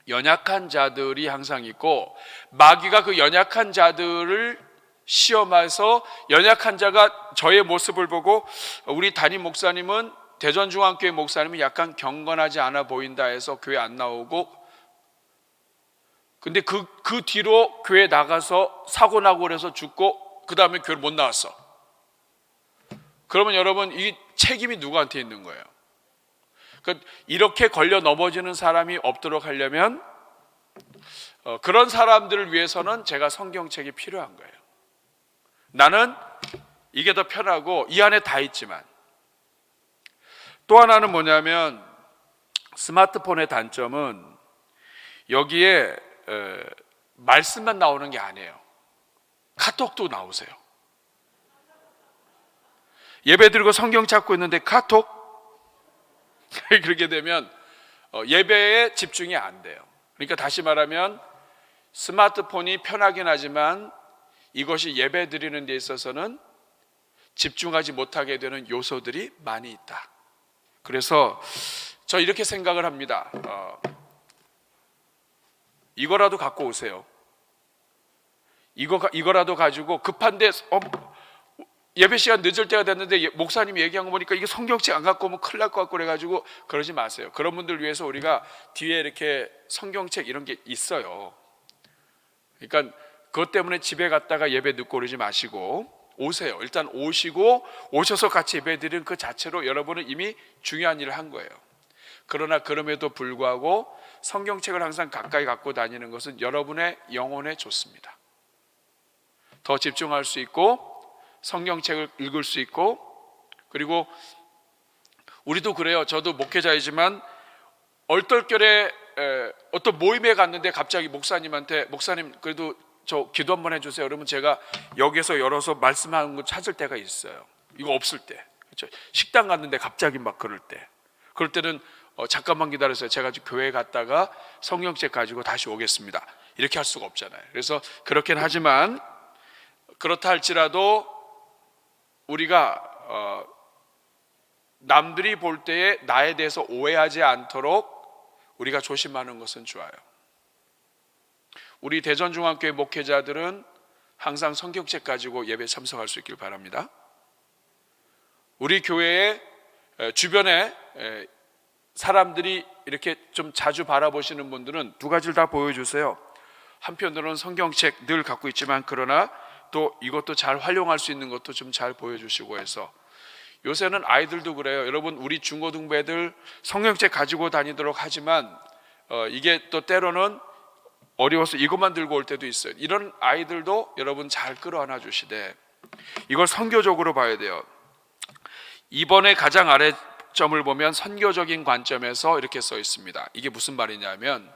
연약한 자들이 항상 있고 마귀가 그 연약한 자들을 시험해서 연약한 자가 저의 모습을 보고 우리 담임 목사님은 대전중앙교회 목사님은 약간 경건하지 않아 보인다 해서 교회 안 나오고 근데 그 뒤로 교회 나가서 사고 나고 그래서 죽고 그 다음에 교회를 못 나왔어. 그러면 여러분 이 책임이 누구한테 있는 거예요? 그러니까 이렇게 걸려 넘어지는 사람이 없도록 하려면 그런 사람들을 위해서는 제가 성경책이 필요한 거예요. 나는 이게 더 편하고 이 안에 다 있지만, 또 하나는 뭐냐면 스마트폰의 단점은 여기에 말씀만 나오는 게 아니에요. 카톡도 나오세요. 예배 드리고 성경 찾고 있는데 카톡? 그렇게 되면 예배에 집중이 안 돼요. 그러니까 다시 말하면 스마트폰이 편하긴 하지만 이것이 예배 드리는 데 있어서는 집중하지 못하게 되는 요소들이 많이 있다. 그래서 저 이렇게 생각을 합니다. 이거라도 갖고 오세요. 이거라도 가지고 급한데 예배 시간 늦을 때가 됐는데 목사님이 얘기한 거 보니까 이게 성경책 안 갖고 오면 큰일 날 것 같고 그래가지고 그러지 마세요. 그런 분들 위해서 우리가 뒤에 이렇게 성경책 이런 게 있어요. 그러니까 그것 때문에 집에 갔다가 예배 늦고 그러지 마시고 오세요. 일단 오셔서 같이 예배 드리는 그 자체로 여러분은 이미 중요한 일을 한 거예요. 그러나 그럼에도 불구하고 성경책을 항상 가까이 갖고 다니는 것은 여러분의 영혼에 좋습니다. 더 집중할 수 있고 성경책을 읽을 수 있고, 그리고 우리도 그래요. 저도 목회자이지만 얼떨결에 어떤 모임에 갔는데 갑자기 목사님한테 목사님 그래도 저 기도 한번 해주세요. 그러면 제가 여기서 열어서 말씀하는 거 찾을 때가 있어요. 이거 없을 때, 그렇죠? 식당 갔는데 갑자기 막 그럴 때는 잠깐만 기다려주세요. 제가 교회에 갔다가 성경책 가지고 다시 오겠습니다. 이렇게 할 수가 없잖아요. 그래서 그렇긴 하지만 그렇다 할지라도 우리가 남들이 볼 때에 나에 대해서 오해하지 않도록 우리가 조심하는 것은 좋아요. 우리 대전중앙교회 목회자들은 항상 성경책 가지고 예배 참석할 수 있길 바랍니다. 우리 교회의 주변에 사람들이 이렇게 좀 자주 바라보시는 분들은 두 가지를 다 보여주세요. 한편으로는 성경책 늘 갖고 있지만 그러나 또 이것도 잘 활용할 수 있는 것도 좀 잘 보여주시고 해서, 요새는 아이들도 그래요. 여러분 우리 중고등부 애들 성경책 가지고 다니도록 하지만 이게 또 때로는 어려워서 이것만 들고 올 때도 있어요. 이런 아이들도 여러분 잘 끌어안아 주시되 이걸 선교적으로 봐야 돼요. 이번에 가장 아래 점을 보면 선교적인 관점에서 이렇게 써 있습니다. 이게 무슨 말이냐면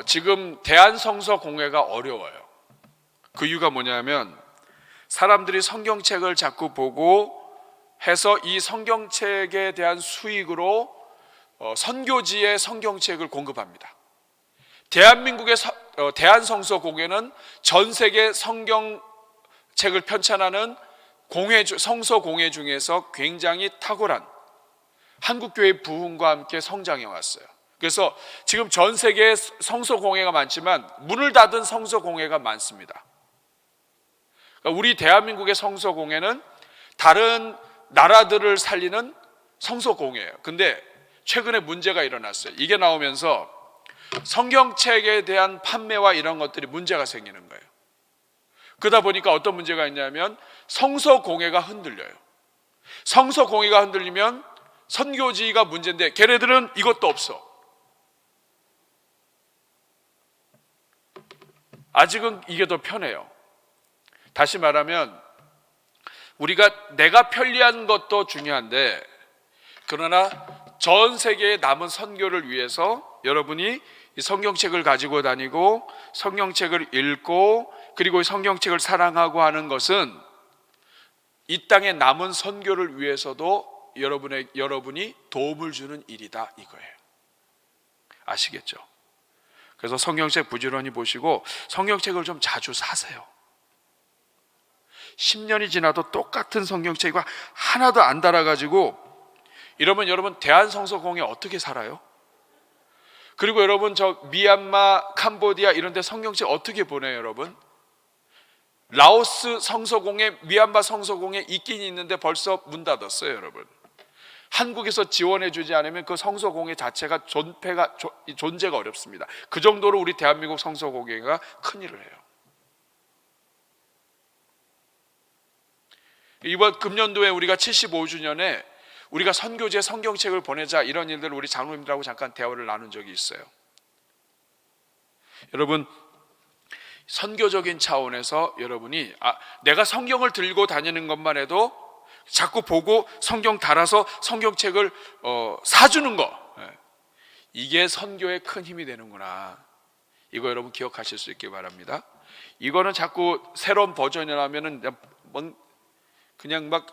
지금 대한성서공회가 어려워요. 그 이유가 뭐냐면 사람들이 성경책을 자꾸 보고 해서 이 성경책에 대한 수익으로 선교지에 성경책을 공급합니다. 대한민국의 대한성서공회는 전 세계 성경책을 편찬하는 성서공회 중에서 굉장히 탁월한 한국교회 부흥과 함께 성장해 왔어요. 그래서 지금 전 세계에 성서공회가 많지만 문을 닫은 성서공회가 많습니다. 그러니까 우리 대한민국의 성서공회는 다른 나라들을 살리는 성서공회예요. 근데 최근에 문제가 일어났어요. 이게 나오면서 성경책에 대한 판매와 이런 것들이 문제가 생기는 거예요. 그러다 보니까 어떤 문제가 있냐면 성서공회가 흔들려요. 성서공회가 흔들리면 선교지가 문제인데 걔네들은 이것도 없어. 아직은 이게 더 편해요. 다시 말하면 우리가 내가 편리한 것도 중요한데, 그러나 전 세계의 남은 선교를 위해서 여러분이 이 성경책을 가지고 다니고 성경책을 읽고 그리고 성경책을 사랑하고 하는 것은 이 땅의 남은 선교를 위해서도 여러분이 도움을 주는 일이다 이거예요. 아시겠죠? 그래서 성경책 부지런히 보시고 성경책을 좀 자주 사세요. 10년이 지나도 똑같은 성경책이 하나도 안 달아가지고 이러면 여러분 대한성서공회 어떻게 살아요? 그리고 여러분 저 미얀마, 캄보디아 이런 데 성경책 어떻게 보내요 여러분? 라오스 성서공회, 미얀마 성서공회 있긴 있는데 벌써 문 닫았어요 여러분. 한국에서 지원해 주지 않으면 그 성서공회 자체가 존재가 어렵습니다. 그 정도로 우리 대한민국 성서공회가 큰일을 해요. 이번 금년도에 우리가 75주년에 우리가 선교제 성경책을 보내자, 이런 일들을 우리 장로님들하고 잠깐 대화를 나눈 적이 있어요. 여러분, 선교적인 차원에서 여러분이 내가 성경을 들고 다니는 것만 해도 자꾸 보고 성경 달아서 성경책을 사주는 거, 이게 선교의 큰 힘이 되는구나. 이거 여러분 기억하실 수 있길 바랍니다. 이거는 자꾸 새로운 버전이라면은 그냥 막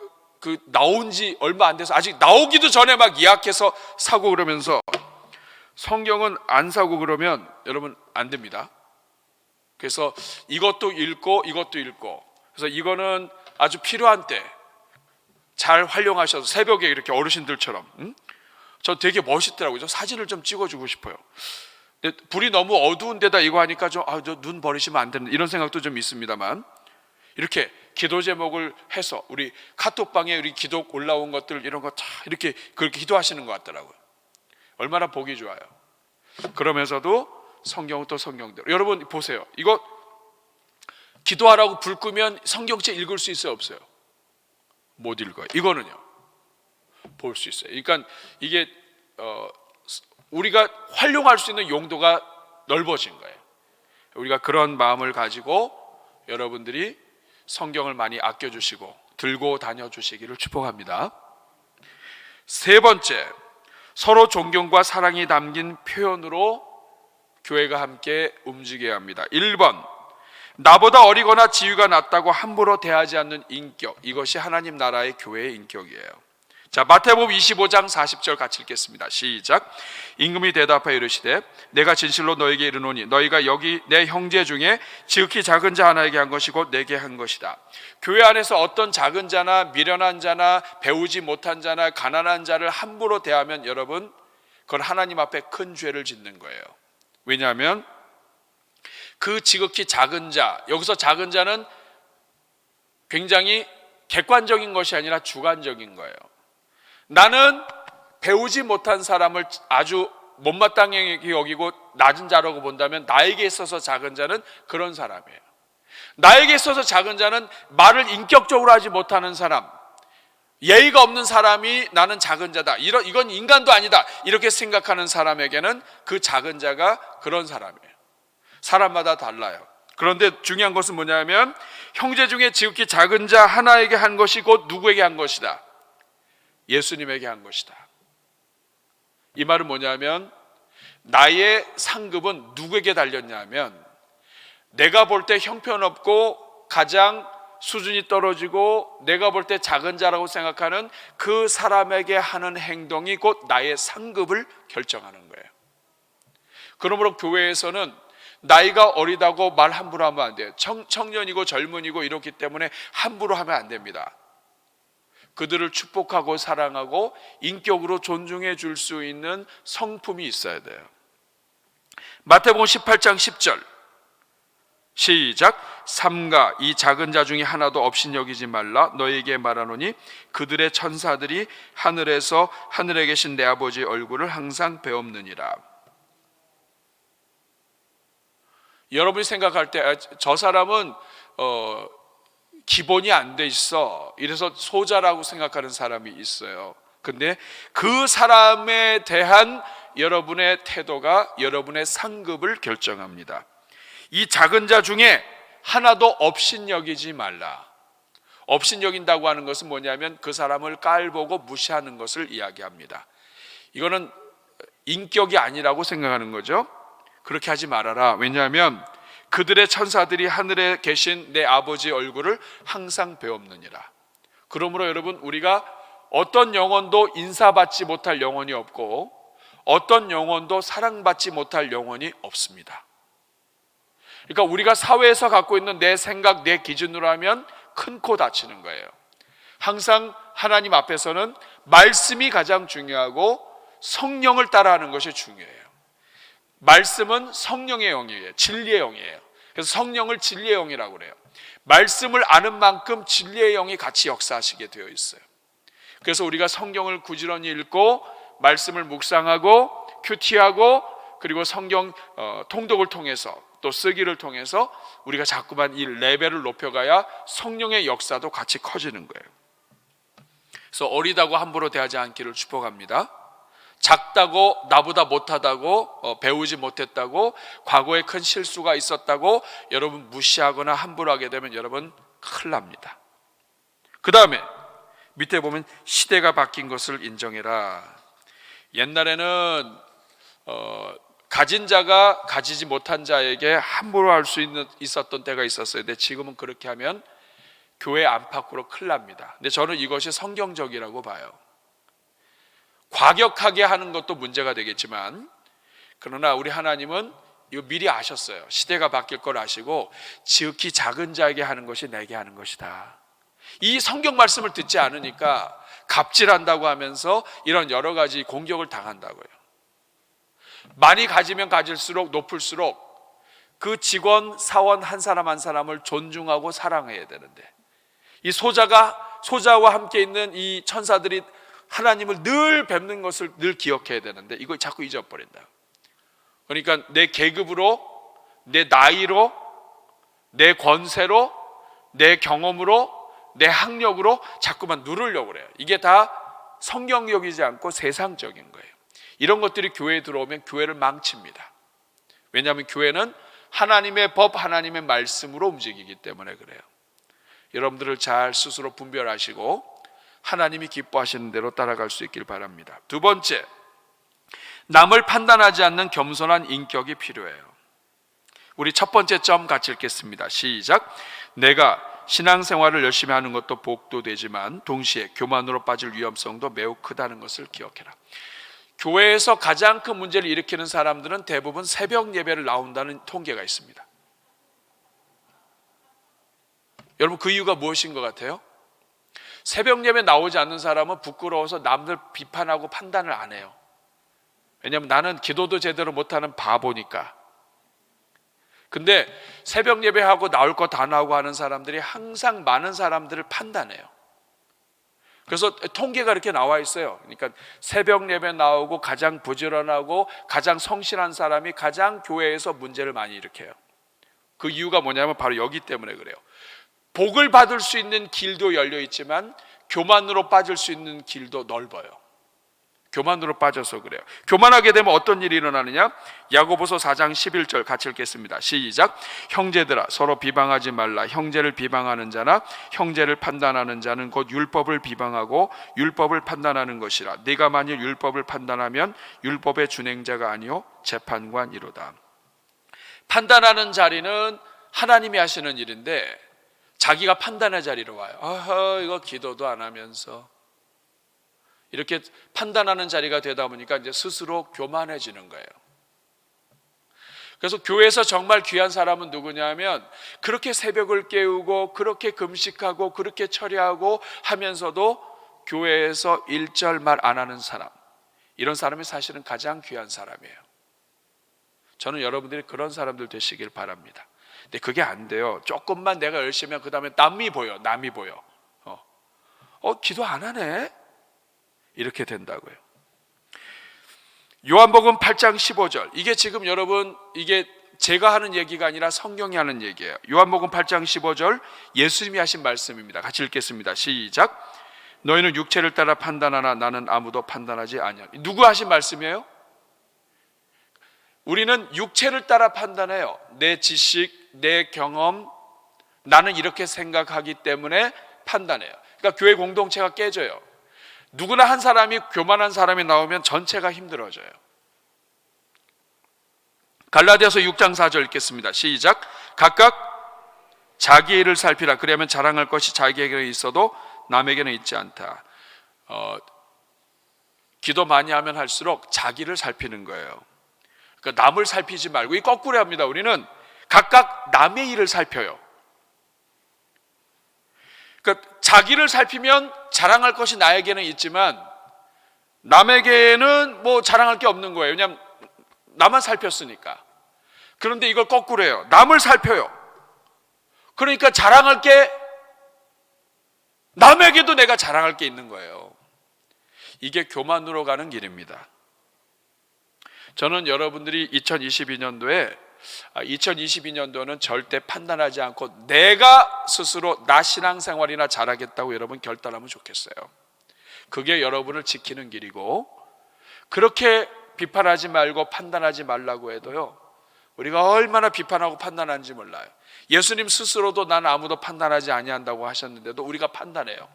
나온 지 얼마 안 돼서 아직 나오기도 전에 막 예약해서 사고 그러면서 성경은 안 사고 그러면 여러분 안 됩니다. 그래서 이것도 읽고 이것도 읽고, 그래서 이거는 아주 필요한 때 잘 활용하셔서 새벽에 이렇게 어르신들처럼, 저 되게 멋있더라고요. 저 사진을 좀 찍어주고 싶어요. 근데 불이 너무 어두운 데다 이거 하니까 저 눈 버리시면 안 되는 이런 생각도 좀 있습니다만, 이렇게 기도 제목을 해서 우리 카톡방에 우리 기도 올라온 것들 이런 거 다 이렇게 그렇게 기도하시는 것 같더라고요. 얼마나 보기 좋아요. 그러면서도 성경은 또 성경대로. 여러분 보세요. 이거 기도하라고 불 끄면 성경책 읽을 수 있어요, 없어요? 못 읽어요. 이거는요, 볼 수 있어요. 그러니까 이게 우리가 활용할 수 있는 용도가 넓어진 거예요. 우리가 그런 마음을 가지고 여러분들이 성경을 많이 아껴주시고 들고 다녀주시기를 축복합니다. 세 번째, 서로 존경과 사랑이 담긴 표현으로 교회가 함께 움직여야 합니다. 1번, 나보다 어리거나 지위가 낮다고 함부로 대하지 않는 인격, 이것이 하나님 나라의 교회의 인격이에요. 자, 마태복음 25장 40절 같이 읽겠습니다. 시작. 임금이 대답하여 이르시되 내가 진실로 너에게 이르노니 너희가 여기 내 형제 중에 지극히 작은 자 하나에게 한 것이고 내게 한 것이다. 교회 안에서 어떤 작은 자나 미련한 자나 배우지 못한 자나 가난한 자를 함부로 대하면 여러분, 그건 하나님 앞에 큰 죄를 짓는 거예요. 왜냐하면 그 지극히 작은 자, 여기서 작은 자는 굉장히 객관적인 것이 아니라 주관적인 거예요. 나는 배우지 못한 사람을 아주 못마땅하게 여기고 낮은 자라고 본다면 나에게 있어서 작은 자는 그런 사람이에요. 나에게 있어서 작은 자는 말을 인격적으로 하지 못하는 사람, 예의가 없는 사람이 나는 작은 자다, 이건 인간도 아니다, 이렇게 생각하는 사람에게는 그 작은 자가 그런 사람이에요. 사람마다 달라요. 그런데 중요한 것은 뭐냐면 형제 중에 지극히 작은 자 하나에게 한 것이 곧 누구에게 한 것이다? 예수님에게 한 것이다. 이 말은 뭐냐면 나의 상급은 누구에게 달렸냐면 내가 볼 때 형편없고 가장 수준이 떨어지고 내가 볼 때 작은 자라고 생각하는 그 사람에게 하는 행동이 곧 나의 상급을 결정하는 거예요. 그러므로 교회에서는 나이가 어리다고 말 함부로 하면 안 돼요. 청년이고 젊은이고 이렇기 때문에 함부로 하면 안 됩니다. 그들을 축복하고 사랑하고 인격으로 존중해 줄 수 있는 성품이 있어야 돼요. 마태복음 18장 10절 시작. 삼가 이 작은 자 중에 하나도 업신여기지 말라. 너희에게 말하노니 그들의 천사들이 하늘에서 하늘에 계신 내 아버지의 얼굴을 항상 배옵느니라. 여러분이 생각할 때 저 사람은 기본이 안 돼 있어, 이래서 소자라고 생각하는 사람이 있어요. 근데 그 사람에 대한 여러분의 태도가 여러분의 상급을 결정합니다. 이 작은 자 중에 하나도 업신여기지 말라. 업신여긴다고 하는 것은 뭐냐면 그 사람을 깔보고 무시하는 것을 이야기합니다. 이거는 인격이 아니라고 생각하는 거죠. 그렇게 하지 말아라. 왜냐하면 그들의 천사들이 하늘에 계신 내 아버지의 얼굴을 항상 배옵느니라. 그러므로 여러분, 우리가 어떤 영혼도 인사받지 못할 영혼이 없고 어떤 영혼도 사랑받지 못할 영혼이 없습니다. 그러니까 우리가 사회에서 갖고 있는 내 생각, 내 기준으로 하면 큰 코 다치는 거예요. 항상 하나님 앞에서는 말씀이 가장 중요하고 성령을 따라하는 것이 중요해요. 말씀은 성령의 영이에요. 진리의 영이에요. 그래서 성령을 진리의 영이라고 그래요. 말씀을 아는 만큼 진리의 영이 같이 역사하시게 되어 있어요. 그래서 우리가 성경을 부지런히 읽고 말씀을 묵상하고 큐티하고 그리고 성경 통독을 통해서 또 쓰기를 통해서 우리가 자꾸만 이 레벨을 높여가야 성령의 역사도 같이 커지는 거예요. 그래서 어리다고 함부로 대하지 않기를 축복합니다. 작다고 나보다 못하다고 배우지 못했다고 과거에 큰 실수가 있었다고 여러분 무시하거나 함부로 하게 되면 여러분 큰일 납니다. 그 다음에 밑에 보면 시대가 바뀐 것을 인정해라. 옛날에는 가진 자가 가지지 못한 자에게 함부로 할 수 있었던 때가 있었어요. 근데 지금은 그렇게 하면 교회 안팎으로 큰일 납니다. 근데 저는 이것이 성경적이라고 봐요. 과격하게 하는 것도 문제가 되겠지만, 그러나 우리 하나님은 이거 미리 아셨어요. 시대가 바뀔 걸 아시고 지극히 작은 자에게 하는 것이 내게 하는 것이다. 이 성경 말씀을 듣지 않으니까 갑질한다고 하면서 이런 여러 가지 공격을 당한다고요. 많이 가지면 가질수록 높을수록 그 직원, 사원 한 사람 한 사람을 존중하고 사랑해야 되는데, 이 소자와 함께 있는 이 천사들이 하나님을 늘 뵙는 것을 늘 기억해야 되는데 이걸 자꾸 잊어버린다. 그러니까 내 계급으로, 내 나이로, 내 권세로, 내 경험으로, 내 학력으로 자꾸만 누르려고 그래요. 이게 다 성경적이지 않고 세상적인 거예요. 이런 것들이 교회에 들어오면 교회를 망칩니다. 왜냐하면 교회는 하나님의 법, 하나님의 말씀으로 움직이기 때문에 그래요. 여러분들을 잘 스스로 분별하시고 하나님이 기뻐하시는 대로 따라갈 수 있길 바랍니다. 두 번째, 남을 판단하지 않는 겸손한 인격이 필요해요. 우리 첫 번째 점 같이 읽겠습니다. 시작. 내가 신앙생활을 열심히 하는 것도 복도 되지만 동시에 교만으로 빠질 위험성도 매우 크다는 것을 기억해라. 교회에서 가장 큰 문제를 일으키는 사람들은 대부분 새벽 예배를 나온다는 통계가 있습니다. 여러분, 그 이유가 무엇인 것 같아요? 새벽 예배 나오지 않는 사람은 부끄러워서 남들 비판하고 판단을 안 해요. 왜냐하면 나는 기도도 제대로 못하는 바보니까. 근데 새벽 예배하고 나올 거 다 나오고 하는 사람들이 항상 많은 사람들을 판단해요. 그래서 통계가 이렇게 나와 있어요. 그러니까 새벽 예배 나오고 가장 부지런하고 가장 성실한 사람이 가장 교회에서 문제를 많이 일으켜요. 그 이유가 뭐냐면 바로 여기 때문에 그래요. 복을 받을 수 있는 길도 열려 있지만 교만으로 빠질 수 있는 길도 넓어요. 교만으로 빠져서 그래요. 교만하게 되면 어떤 일이 일어나느냐? 야고보서 4장 11절 같이 읽겠습니다. 시작. 형제들아 서로 비방하지 말라. 형제를 비방하는 자나 형제를 판단하는 자는 곧 율법을 비방하고 율법을 판단하는 것이라. 네가 만일 율법을 판단하면 율법의 준행자가 아니요 재판관이로다. 판단하는 자리는 하나님이 하시는 일인데 자기가 판단의 자리로 와요. 아하, 이거 기도도 안 하면서 이렇게 판단하는 자리가 되다 보니까 이제 스스로 교만해지는 거예요. 그래서 교회에서 정말 귀한 사람은 누구냐면 그렇게 새벽을 깨우고 그렇게 금식하고 그렇게 처리하고 하면서도 교회에서 1절 말 안 하는 사람, 이런 사람이 사실은 가장 귀한 사람이에요. 저는 여러분들이 그런 사람들 되시길 바랍니다. 근데 그게 안 돼요. 조금만 내가 열심히 하면 그 다음에 남이 보여. 기도 안 하네? 이렇게 된다고요. 요한복음 8장 15절. 이게 지금 여러분, 이게 제가 하는 얘기가 아니라 성경이 하는 얘기예요. 요한복음 8장 15절 예수님이 하신 말씀입니다. 같이 읽겠습니다. 시작. 너희는 육체를 따라 판단하나 나는 아무도 판단하지 아니하니. 누구 하신 말씀이에요? 우리는 육체를 따라 판단해요. 내 지식, 내 경험, 나는 이렇게 생각하기 때문에 판단해요. 그러니까 교회 공동체가 깨져요. 누구나 한 사람이 교만한 사람이 나오면 전체가 힘들어져요. 갈라디아서 6장 4절 읽겠습니다. 시작. 각각 자기 일을 살피라. 그리하면 자랑할 것이 자기에게는 있어도 남에게는 있지 않다. 기도 많이 하면 할수록 자기를 살피는 거예요. 그러니까 남을 살피지 말고, 이 거꾸로 합니다. 우리는 각각 남의 일을 살펴요. 그러니까 자기를 살피면 자랑할 것이 나에게는 있지만 남에게는 뭐 자랑할 게 없는 거예요. 왜냐하면 나만 살폈으니까. 그런데 이걸 거꾸로 해요. 남을 살펴요. 그러니까 자랑할 게, 남에게도 내가 자랑할 게 있는 거예요. 이게 교만으로 가는 길입니다. 저는 여러분들이 2022년도는 절대 판단하지 않고 내가 스스로 나 신앙생활이나 잘하겠다고 여러분 결단하면 좋겠어요. 그게 여러분을 지키는 길이고, 그렇게 비판하지 말고 판단하지 말라고 해도요, 우리가 얼마나 비판하고 판단하는지 몰라요. 예수님 스스로도 난 아무도 판단하지 아니한다고 하셨는데도 우리가 판단해요.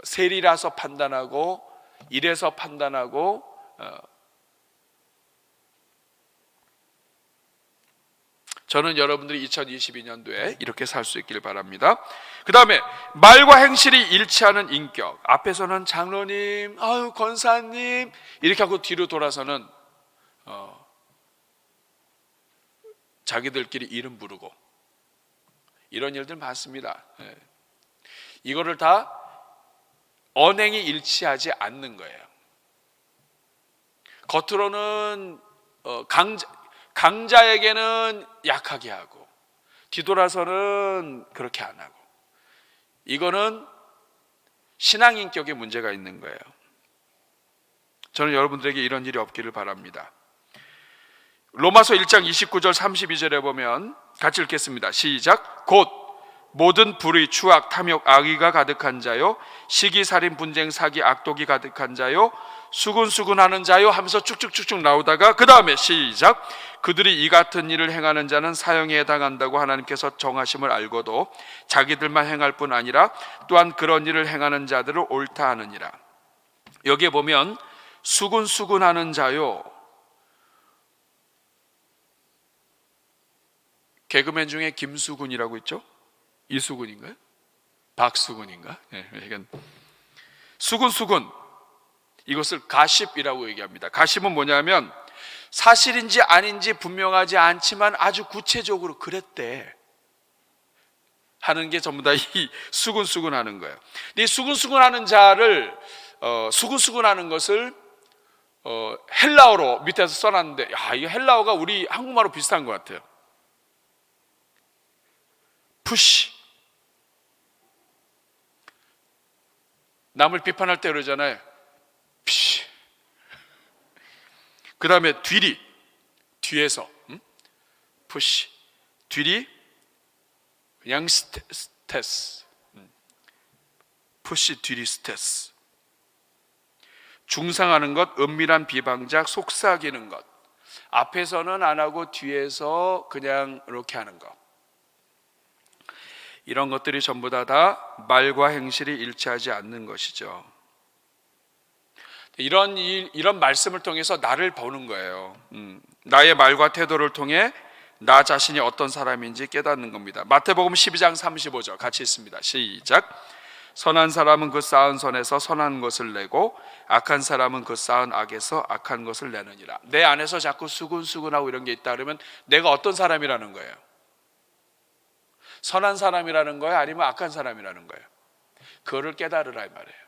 세리라서 판단하고, 이래서 판단하고, 저는 여러분들이 2022년도에 이렇게 살 수 있길 바랍니다. 그 다음에 말과 행실이 일치하는 인격. 앞에서는 장로님, 아유 권사님 이렇게 하고 뒤로 돌아서는 자기들끼리 이름 부르고 이런 일들 많습니다. 이거를 다 언행이 일치하지 않는 거예요. 겉으로는 강자에게는 약하게 하고 뒤돌아서는 그렇게 안 하고, 이거는 신앙인격에 문제가 있는 거예요. 저는 여러분들에게 이런 일이 없기를 바랍니다. 로마서 1장 29절 32절에 보면 같이 읽겠습니다. 시작. 곧 모든 불의, 추악, 탐욕, 악의가 가득한 자요, 시기, 살인, 분쟁, 사기, 악독이 가득한 자요, 수군수군하는 자요 하면서 쭉쭉쭉쭉 나오다가 그 다음에 시작. 그들이 이 같은 일을 행하는 자는 사형에 해당한다고 하나님께서 정하심을 알고도 자기들만 행할 뿐 아니라 또한 그런 일을 행하는 자들을 옳다 하느니라. 여기에 보면 수군수군하는 자요, 개그맨 중에 김수군이라고 있죠? 이수근인가요? 박수근인가? 네, 수근, 이것을 가십이라고 얘기합니다. 가십은 뭐냐면 사실인지 아닌지 분명하지 않지만 아주 구체적으로 그랬대 하는 게 전부 다 이 수근수근하는 거예요. 이 수근수근하는 자를 수근수근하는 것을 헬라어로 밑에서 써놨는데, 이 헬라어가 우리 한국말로 비슷한 것 같아요. 푸시. 남을 비판할 때 그러잖아요. 피시. 그 다음에 뒤리, 뒤에서 푸시. 뒤리 그냥 스테스. 푸시 뒤리 스테스. 중상하는 것, 은밀한 비방작, 속삭이는 것. 앞에서는 안 하고 뒤에서 그냥 이렇게 하는 것. 이런 것들이 전부 다 말과 행실이 일치하지 않는 것이죠. 이런 말씀을 통해서 나를 보는 거예요. 나의 말과 태도를 통해 나 자신이 어떤 사람인지 깨닫는 겁니다. 마태복음 12장 35절 같이 읽습니다. 시작. 선한 사람은 그 쌓은 선에서 선한 것을 내고 악한 사람은 그 쌓은 악에서 악한 것을 내느니라. 내 안에서 자꾸 수근수근하고 이런 게 있다 그러면 내가 어떤 사람이라는 거예요? 선한 사람이라는 거예요? 아니면 악한 사람이라는 거예요? 그거를 깨달으라 이 말이에요.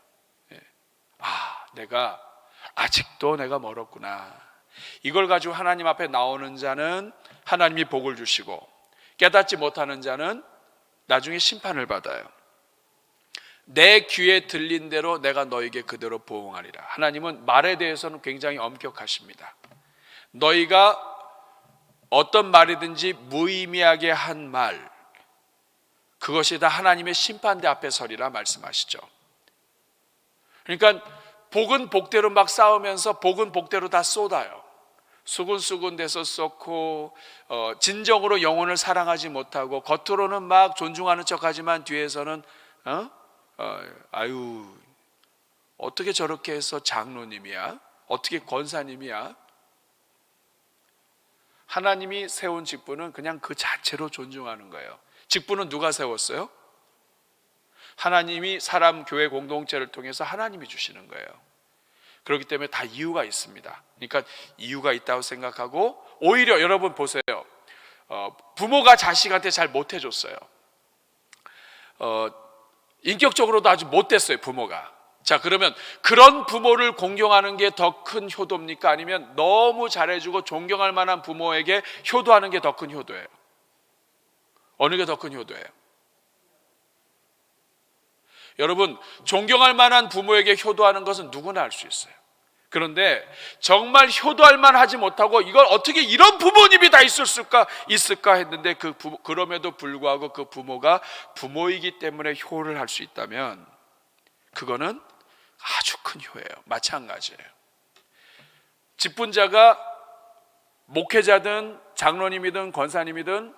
내가 아직도 내가 멀었구나. 이걸 가지고 하나님 앞에 나오는 자는 하나님이 복을 주시고, 깨닫지 못하는 자는 나중에 심판을 받아요. 내 귀에 들린 대로 내가 너에게 그대로 보응하리라. 하나님은 말에 대해서는 굉장히 엄격하십니다. 너희가 어떤 말이든지 무의미하게 한 말, 그것이 다 하나님의 심판대 앞에 서리라 말씀하시죠. 그러니까 복은 복대로 막 싸우면서 복은 복대로 다 쏟아요. 수군수군 돼서 쏟고, 진정으로 영혼을 사랑하지 못하고 겉으로는 막 존중하는 척하지만 뒤에서는 어떻게 저렇게 해서 장로님이야? 어떻게 권사님이야? 하나님이 세운 직분은 그냥 그 자체로 존중하는 거예요. 직분은 누가 세웠어요? 하나님이 사람 교회 공동체를 통해서 하나님이 주시는 거예요. 그렇기 때문에 다 이유가 있습니다. 그러니까 이유가 있다고 생각하고, 오히려 여러분 보세요. 부모가 자식한테 잘 못해줬어요. 인격적으로도 아주 못됐어요, 부모가. 자, 그러면 그런 부모를 공경하는 게 더 큰 효도입니까? 아니면 너무 잘해주고 존경할 만한 부모에게 효도하는 게 더 큰 효도예요? 어느 게 더 큰 효도예요? 여러분, 존경할 만한 부모에게 효도하는 것은 누구나 할 수 있어요. 그런데 정말 효도할 만하지 못하고 이걸 어떻게 이런 부모님이 다 있을까 했는데 그럼에도 불구하고 그 부모가 부모이기 때문에 효를 할 수 있다면 그거는 아주 큰 효예요. 마찬가지예요. 직분자가 목회자든 장로님이든 권사님이든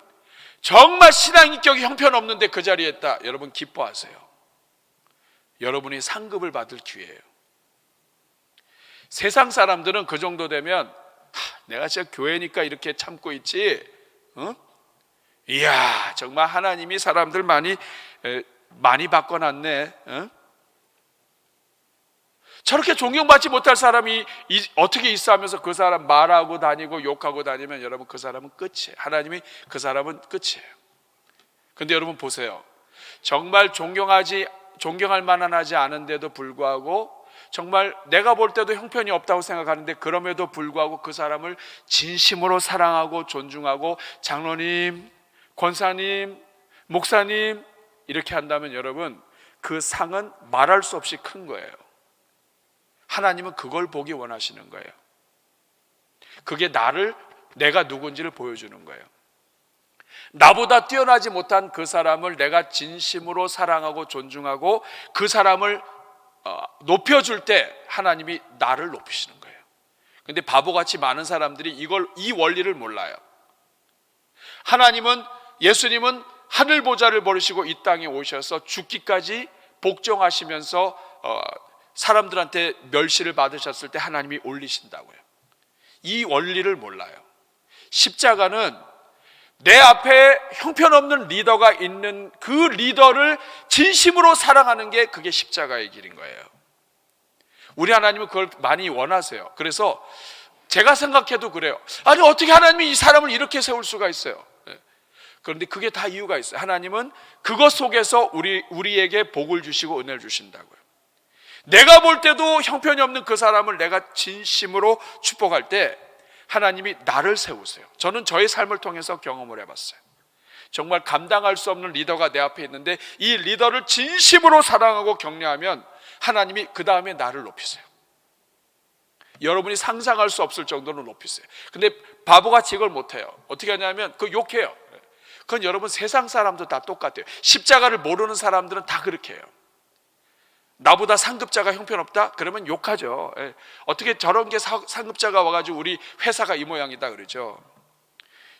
정말 신앙 인격이 형편없는데 그 자리에 있다. 여러분 기뻐하세요. 여러분이 상급을 받을 기회예요. 세상 사람들은 그 정도 되면 내가 진짜 교회니까 이렇게 참고 있지, 이야 정말 하나님이 사람들 많이 바꿔놨네. 저렇게 존경받지 못할 사람이 어떻게 있어 하면서 그 사람 말하고 다니고 욕하고 다니면 여러분 그 사람은 끝이에요. 하나님이 그 사람은 끝이에요. 근데 여러분 보세요. 정말 존경할 만하지 않은데도 불구하고 정말 내가 볼 때도 형편이 없다고 생각하는데 그럼에도 불구하고 그 사람을 진심으로 사랑하고 존중하고 장로님, 권사님, 목사님 이렇게 한다면 여러분 그 상은 말할 수 없이 큰 거예요. 하나님은 그걸 보기 원하시는 거예요. 그게 내가 누군지를 보여주는 거예요. 나보다 뛰어나지 못한 그 사람을 내가 진심으로 사랑하고 존중하고 그 사람을 높여줄 때 하나님이 나를 높이시는 거예요. 근데 바보같이 많은 사람들이 이 원리를 몰라요. 예수님은 하늘 보좌를 버리시고 이 땅에 오셔서 죽기까지 복종하시면서 사람들한테 멸시를 받으셨을 때 하나님이 올리신다고요. 이 원리를 몰라요. 십자가는 내 앞에 형편없는 리더가 있는 그 리더를 진심으로 사랑하는 게 그게 십자가의 길인 거예요. 우리 하나님은 그걸 많이 원하세요. 그래서 제가 생각해도 그래요. 아니 어떻게 하나님이 이 사람을 이렇게 세울 수가 있어요. 그런데 그게 다 이유가 있어요. 하나님은 그것 속에서 우리에게 복을 주시고 은혜를 주신다고요. 내가 볼 때도 형편이 없는 그 사람을 내가 진심으로 축복할 때 하나님이 나를 세우세요. 저는 저의 삶을 통해서 경험을 해봤어요. 정말 감당할 수 없는 리더가 내 앞에 있는데 이 리더를 진심으로 사랑하고 격려하면 하나님이 그 다음에 나를 높이세요. 여러분이 상상할 수 없을 정도로 높이세요. 근데 바보같이 이걸 못해요. 어떻게 하냐면 욕해요. 그건 여러분 세상 사람도 다 똑같아요. 십자가를 모르는 사람들은 다 그렇게 해요. 나보다 상급자가 형편없다? 그러면 욕하죠. 어떻게 저런 게 상급자가 와가지고 우리 회사가 이 모양이다 그러죠.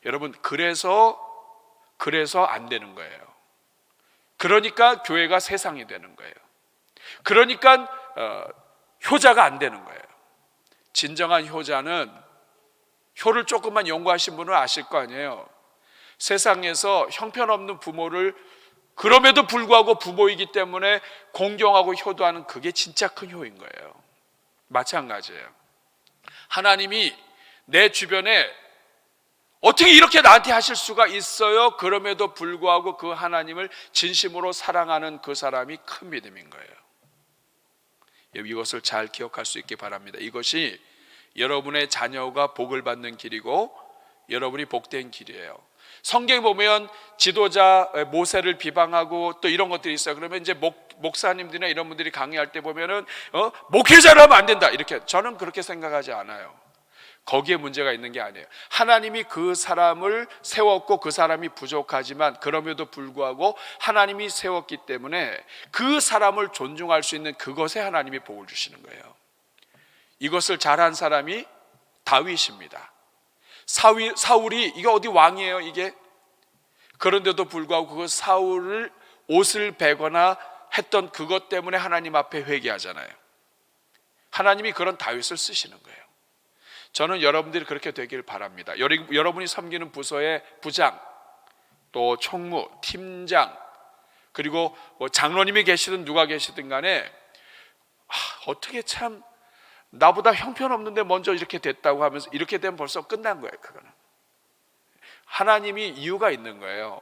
여러분 그래서 안 되는 거예요. 그러니까 교회가 세상이 되는 거예요. 그러니까 효자가 안 되는 거예요. 진정한 효자는 효를 조금만 연구하신 분은 아실 거 아니에요. 세상에서 형편없는 부모를 그럼에도 불구하고 부모이기 때문에 공경하고 효도하는 그게 진짜 큰 효인 거예요. 마찬가지예요. 하나님이 내 주변에 어떻게 이렇게 나한테 하실 수가 있어요? 그럼에도 불구하고 그 하나님을 진심으로 사랑하는 그 사람이 큰 믿음인 거예요. 이것을 잘 기억할 수 있기 바랍니다. 이것이 여러분의 자녀가 복을 받는 길이고 여러분이 복된 길이에요. 성경에 보면 지도자 모세를 비방하고 또 이런 것들이 있어요. 그러면 이제 목사님들이나 이런 분들이 강의할 때 보면은 목회자를 하면 안 된다 이렇게. 저는 그렇게 생각하지 않아요. 거기에 문제가 있는 게 아니에요. 하나님이 그 사람을 세웠고 그 사람이 부족하지만 그럼에도 불구하고 하나님이 세웠기 때문에 그 사람을 존중할 수 있는 그것에 하나님이 복을 주시는 거예요. 이것을 잘한 사람이 다윗입니다. 사울이 이게 어디 왕이에요 이게? 그런데도 불구하고 그 사울을 옷을 베거나 했던 그것 때문에 하나님 앞에 회개하잖아요. 하나님이 그런 다윗을 쓰시는 거예요. 저는 여러분들이 그렇게 되길 바랍니다. 여러분이 섬기는 부서의 부장, 또 총무, 팀장, 그리고 장로님이 계시든 누가 계시든 간에 어떻게 참 나보다 형편없는데 먼저 이렇게 됐다고 하면서 이렇게 되면 벌써 끝난 거예요. 그거는 하나님이 이유가 있는 거예요.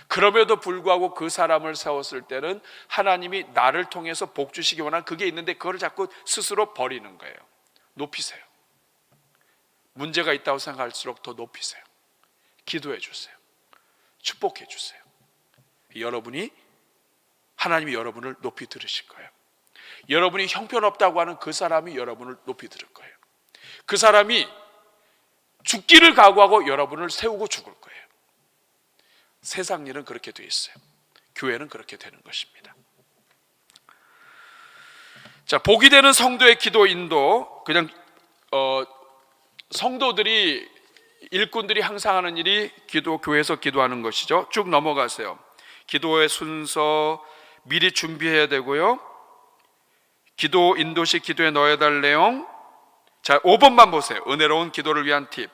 그럼에도 불구하고 그 사람을 세웠을 때는 하나님이 나를 통해서 복 주시기 원하는 그게 있는데 그걸 자꾸 스스로 버리는 거예요. 높이세요. 문제가 있다고 생각할수록 더 높이세요. 기도해 주세요. 축복해 주세요. 여러분이 하나님이 여러분을 높이 들으실 거예요. 여러분이 형편없다고 하는 그 사람이 여러분을 높이 들을 거예요. 그 사람이 죽기를 각오하고 여러분을 세우고 죽을 거예요. 세상 일은 그렇게 돼 있어요. 교회는 그렇게 되는 것입니다. 자, 복이 되는 성도의 기도 인도. 그냥 성도들이, 일꾼들이 항상 하는 일이 교회에서 기도하는 것이죠. 쭉 넘어가세요. 기도의 순서 미리 준비해야 되고요. 기도 인도식 기도에 넣어야 될 내용. 자, 5번만 보세요. 은혜로운 기도를 위한 팁.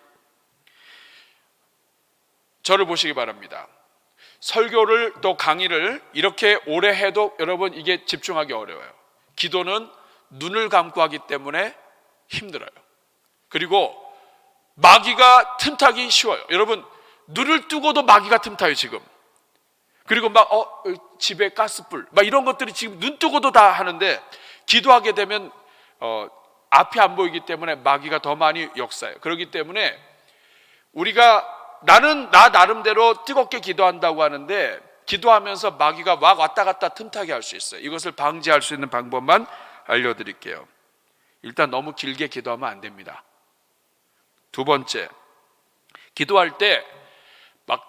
저를 보시기 바랍니다. 설교를 또 강의를 이렇게 오래 해도 여러분 이게 집중하기 어려워요. 기도는 눈을 감고 하기 때문에 힘들어요. 그리고 마귀가 틈타기 쉬워요. 여러분 눈을 뜨고도 마귀가 틈타요 지금. 그리고 막 집에 가스불 막 이런 것들이 지금 눈 뜨고도 다 하는데, 기도하게 되면 앞이 안 보이기 때문에 마귀가 더 많이 역사해요. 그렇기 때문에 우리가 나는 나 나름대로 뜨겁게 기도한다고 하는데, 기도하면서 마귀가 막 왔다 갔다 틈타게 할 수 있어요. 이것을 방지할 수 있는 방법만 알려드릴게요. 일단 너무 길게 기도하면 안 됩니다. 두 번째, 기도할 때 막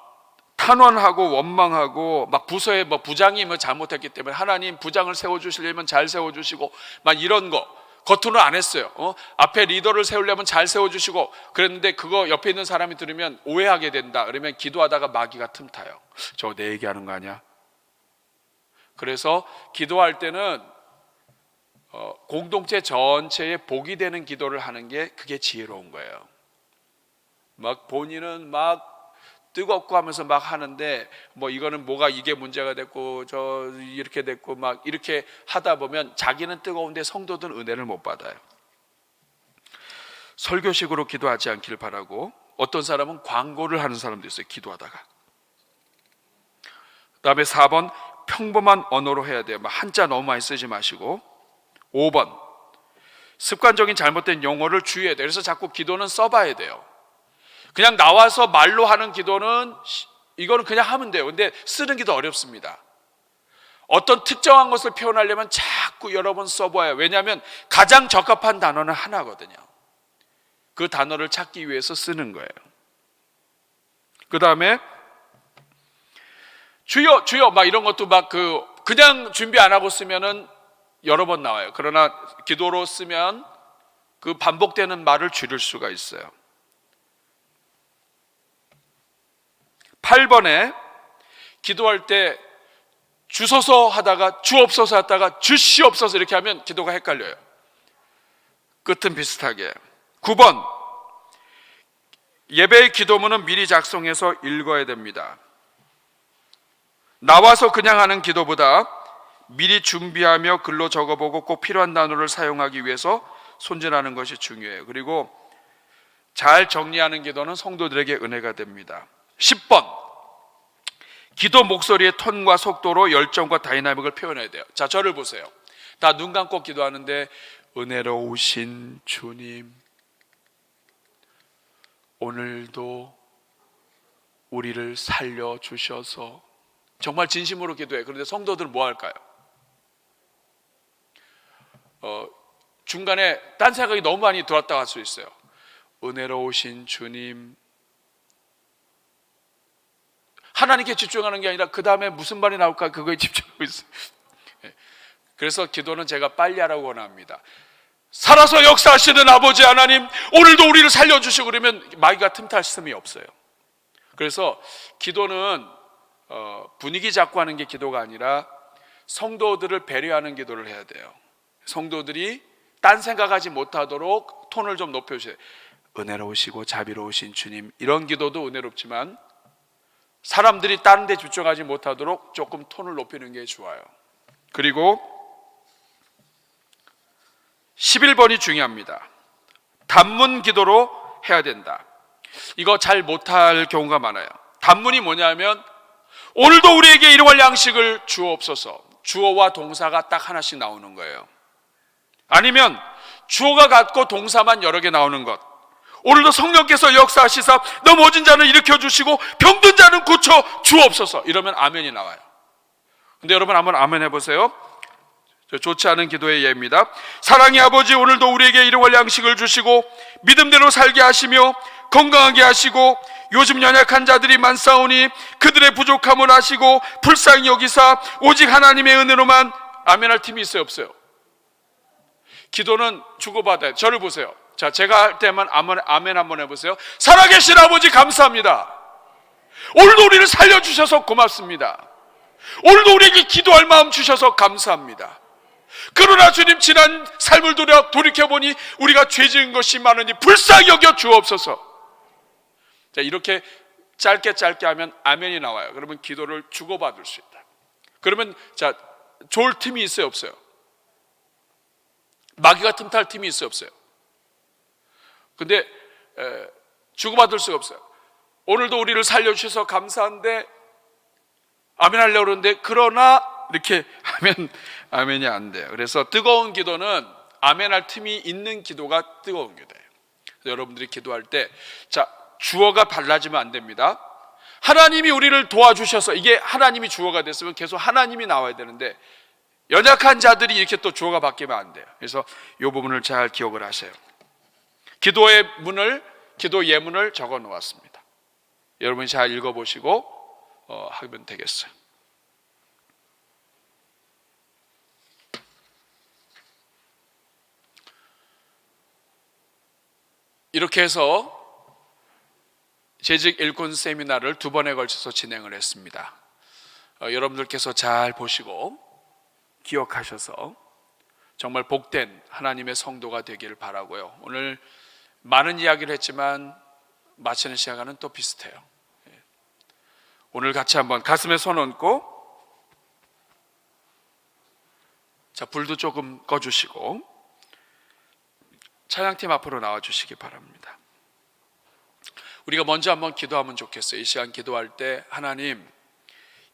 탄원하고 원망하고 막 부서에 부장이 잘못했기 때문에 하나님 부장을 세워주시려면 잘 세워주시고 막 이런 거 겉으로는 안 했어요. 앞에 리더를 세우려면 잘 세워주시고 그랬는데 그거 옆에 있는 사람이 들으면 오해하게 된다. 그러면 기도하다가 마귀가 틈타요. 저 내 얘기하는 거 아니야? 그래서 기도할 때는 공동체 전체에 복이 되는 기도를 하는 게 그게 지혜로운 거예요. 막 본인은 막 뜨겁고 하면서 막 하는데 이거는 뭐가 이게 문제가 됐고 저 이렇게 됐고 막 이렇게 하다 보면 자기는 뜨거운데 성도들은 은혜를 못 받아요. 설교식으로 기도하지 않기를 바라고, 어떤 사람은 광고를 하는 사람도 있어요. 기도하다가. 그다음에 4번, 평범한 언어로 해야 돼요. 한자 너무 많이 쓰지 마시고. 5번, 습관적인 잘못된 용어를 주의해야 돼요. 그래서 자꾸 기도는 써봐야 돼요. 그냥 나와서 말로 하는 기도는 이거는 그냥 하면 돼요. 근데 쓰는 게 더 어렵습니다. 어떤 특정한 것을 표현하려면 자꾸 여러 번 써봐요. 왜냐하면 가장 적합한 단어는 하나거든요. 그 단어를 찾기 위해서 쓰는 거예요. 그 다음에 주여 주여 막 이런 것도 그냥 준비 안 하고 쓰면은 여러 번 나와요. 그러나 기도로 쓰면 그 반복되는 말을 줄일 수가 있어요. 8번에 기도할 때 주소서 하다가 주옵소서 하다가 주시옵소서 이렇게 하면 기도가 헷갈려요. 끝은 비슷하게. 9번, 예배의 기도문은 미리 작성해서 읽어야 됩니다. 나와서 그냥 하는 기도보다 미리 준비하며 글로 적어보고 꼭 필요한 단어를 사용하기 위해서 손질하는 것이 중요해요. 그리고 잘 정리하는 기도는 성도들에게 은혜가 됩니다. 10번, 기도 목소리의 톤과 속도로 열정과 다이나믹을 표현해야 돼요. 자, 저를 보세요. 다 눈 감고 기도하는데 은혜로우신 주님, 오늘도 우리를 살려주셔서, 정말 진심으로 기도해요. 그런데 성도들은 뭐 할까요? 중간에 딴 생각이 너무 많이 들었다 갈 수 있어요. 은혜로우신 주님, 하나님께 집중하는 게 아니라 그 다음에 무슨 말이 나올까 그거에 집중하고 있어요. 그래서 기도는 제가 빨리 하라고 원합니다. 살아서 역사하시는 아버지 하나님, 오늘도 우리를 살려주시고, 그러면 마귀가 틈탈 틈이 없어요. 그래서 기도는 분위기 잡고 하는 게 기도가 아니라 성도들을 배려하는 기도를 해야 돼요. 성도들이 딴 생각하지 못하도록 톤을 좀 높여주세요. 은혜로우시고 자비로우신 주님, 이런 기도도 은혜롭지만 사람들이 다른 데 집중하지 못하도록 조금 톤을 높이는 게 좋아요. 그리고 11번이 중요합니다. 단문 기도로 해야 된다. 이거 잘 못할 경우가 많아요. 단문이 뭐냐면 오늘도 우리에게 일용할 양식을 주옵소서. 주어와 동사가 딱 하나씩 나오는 거예요. 아니면 주어가 같고 동사만 여러 개 나오는 것. 오늘도 성령께서 역사하시사 넘어진 자는 일으켜 주시고 병든 자는 고쳐 주옵소서. 이러면 아멘이 나와요. 근데 여러분 한번 아멘 해보세요. 좋지 않은 기도의 예입니다. 사랑의 아버지, 오늘도 우리에게 일용할 양식을 주시고 믿음대로 살게 하시며 건강하게 하시고 요즘 연약한 자들이 많사오니 그들의 부족함을 아시고 불쌍히 여기사 오직 하나님의 은혜로만. 아멘할 팀이 있어요, 없어요? 기도는 주고받아요. 저를 보세요. 자, 제가 할 때만 아멘 한번 해보세요. 살아계신 아버지 감사합니다. 오늘도 우리를 살려주셔서 고맙습니다. 오늘도 우리에게 기도할 마음 주셔서 감사합니다. 그러나 주님, 지난 삶을 돌이켜보니 우리가 죄 지은 것이 많으니 불쌍히 여겨 주옵소서. 자, 이렇게 짧게 하면 아멘이 나와요. 그러면 기도를 주고받을 수 있다. 그러면 자, 좋을 팀이 있어요, 없어요? 마귀가 틈탈 팀이 있어요, 없어요? 근데 주고받을 수가 없어요. 오늘도 우리를 살려주셔서 감사한데 아멘 하려고 그러는데, 그러나 이렇게 하면 아멘이 안 돼요. 그래서 뜨거운 기도는 아멘할 틈이 있는 기도가 뜨거운 기도예요. 여러분들이 기도할 때, 자, 주어가 달라지면 안 됩니다. 하나님이 우리를 도와주셔서, 이게 하나님이 주어가 됐으면 계속 하나님이 나와야 되는데 연약한 자들이 이렇게 또 주어가 바뀌면 안 돼요. 그래서 이 부분을 잘 기억을 하세요. 기도의 문을, 기도 예문을 적어 놓았습니다. 여러분이 잘 읽어보시고 하면 되겠어요. 이렇게 해서 재직 일꾼 세미나를 2번에 걸쳐서 진행을 했습니다. 여러분들께서 잘 보시고 기억하셔서 정말 복된 하나님의 성도가 되기를 바라고요. 오늘 많은 이야기를 했지만 마치는 시간은 또 비슷해요. 오늘 같이 한번 가슴에 손 얹고, 자, 불도 조금 꺼주시고 찬양팀 앞으로 나와주시기 바랍니다. 우리가 먼저 한번 기도하면 좋겠어요. 이 시간 기도할 때, 하나님,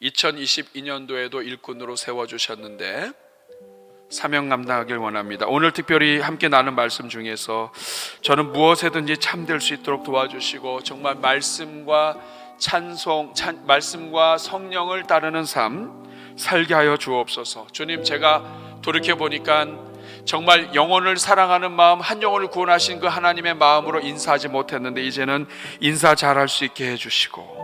2022년도에도 일꾼으로 세워주셨는데 사명 감당하길 원합니다. 오늘 특별히 함께 나눈 말씀 중에서 저는 무엇에든지 참될 수 있도록 도와주시고 정말 말씀과 말씀과 성령을 따르는 삶 살게 하여 주옵소서. 주님, 제가 돌이켜보니까 정말 영혼을 사랑하는 마음, 한 영혼을 구원하신 그 하나님의 마음으로 인사하지 못했는데 이제는 인사 잘할 수 있게 해주시고,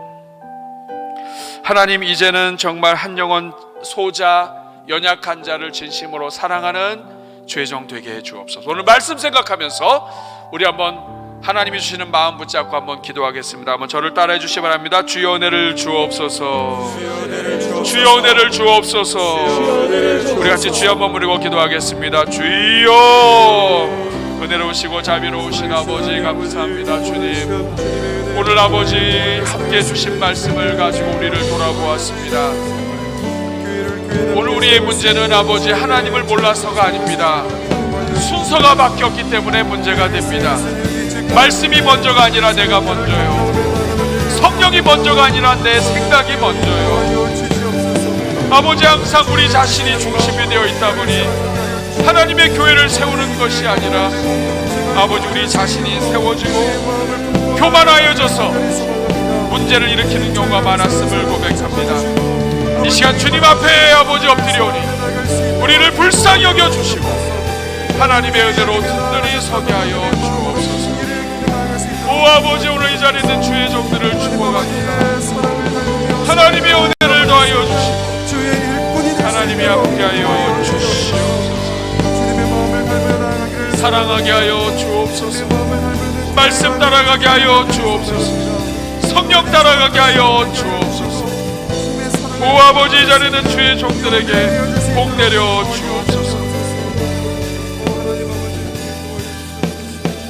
하나님, 이제는 정말 한 영혼 소자, 연약한 자를 진심으로 사랑하는 죄종 되게 해주옵소서. 오늘 말씀 생각하면서 우리 한번 하나님이 주시는 마음 붙잡고 한번 기도하겠습니다. 한번 저를 따라해 주시기 바랍니다. 주여 은혜를 주옵소서. 주여 은혜를 주옵소서. 우리 같이 주여 한번 부르고 기도하겠습니다. 주여, 은혜로우시고 자비로우신 아버지 감사합니다. 주님, 오늘 아버지 함께 주신 말씀을 가지고 우리를 돌아보았습니다. 오늘 우리의 문제는 아버지 하나님을 몰라서가 아닙니다. 순서가 바뀌었기 때문에 문제가 됩니다. 말씀이 먼저가 아니라 내가 먼저요, 성령이 먼저가 아니라 내 생각이 먼저요. 아버지, 항상 우리 자신이 중심이 되어 있다 보니 하나님의 교회를 세우는 것이 아니라 아버지 우리 자신이 세워지고 교만하여져서 문제를 일으키는 경우가 많았음을 고백합니다. 이 시간 주님 앞에 아버지 엎드려오니 우리를 불쌍히 여겨주시고 하나님의 은혜로 든든히 서게 하여 주옵소서. 오 아버지, 오늘 이 자리에 있는 주의 종들을 축복합니다. 하나님의 은혜를 더하여 주시고 하나님이 함께하여 주시옵소서. 사랑하게 하여 주옵소서. 말씀 따라가게 하여 주옵소서. 성령 따라가게 하여 주옵소서. 오 아버지, 이 자리는 주의 종들에게 복 내려 주옵소서.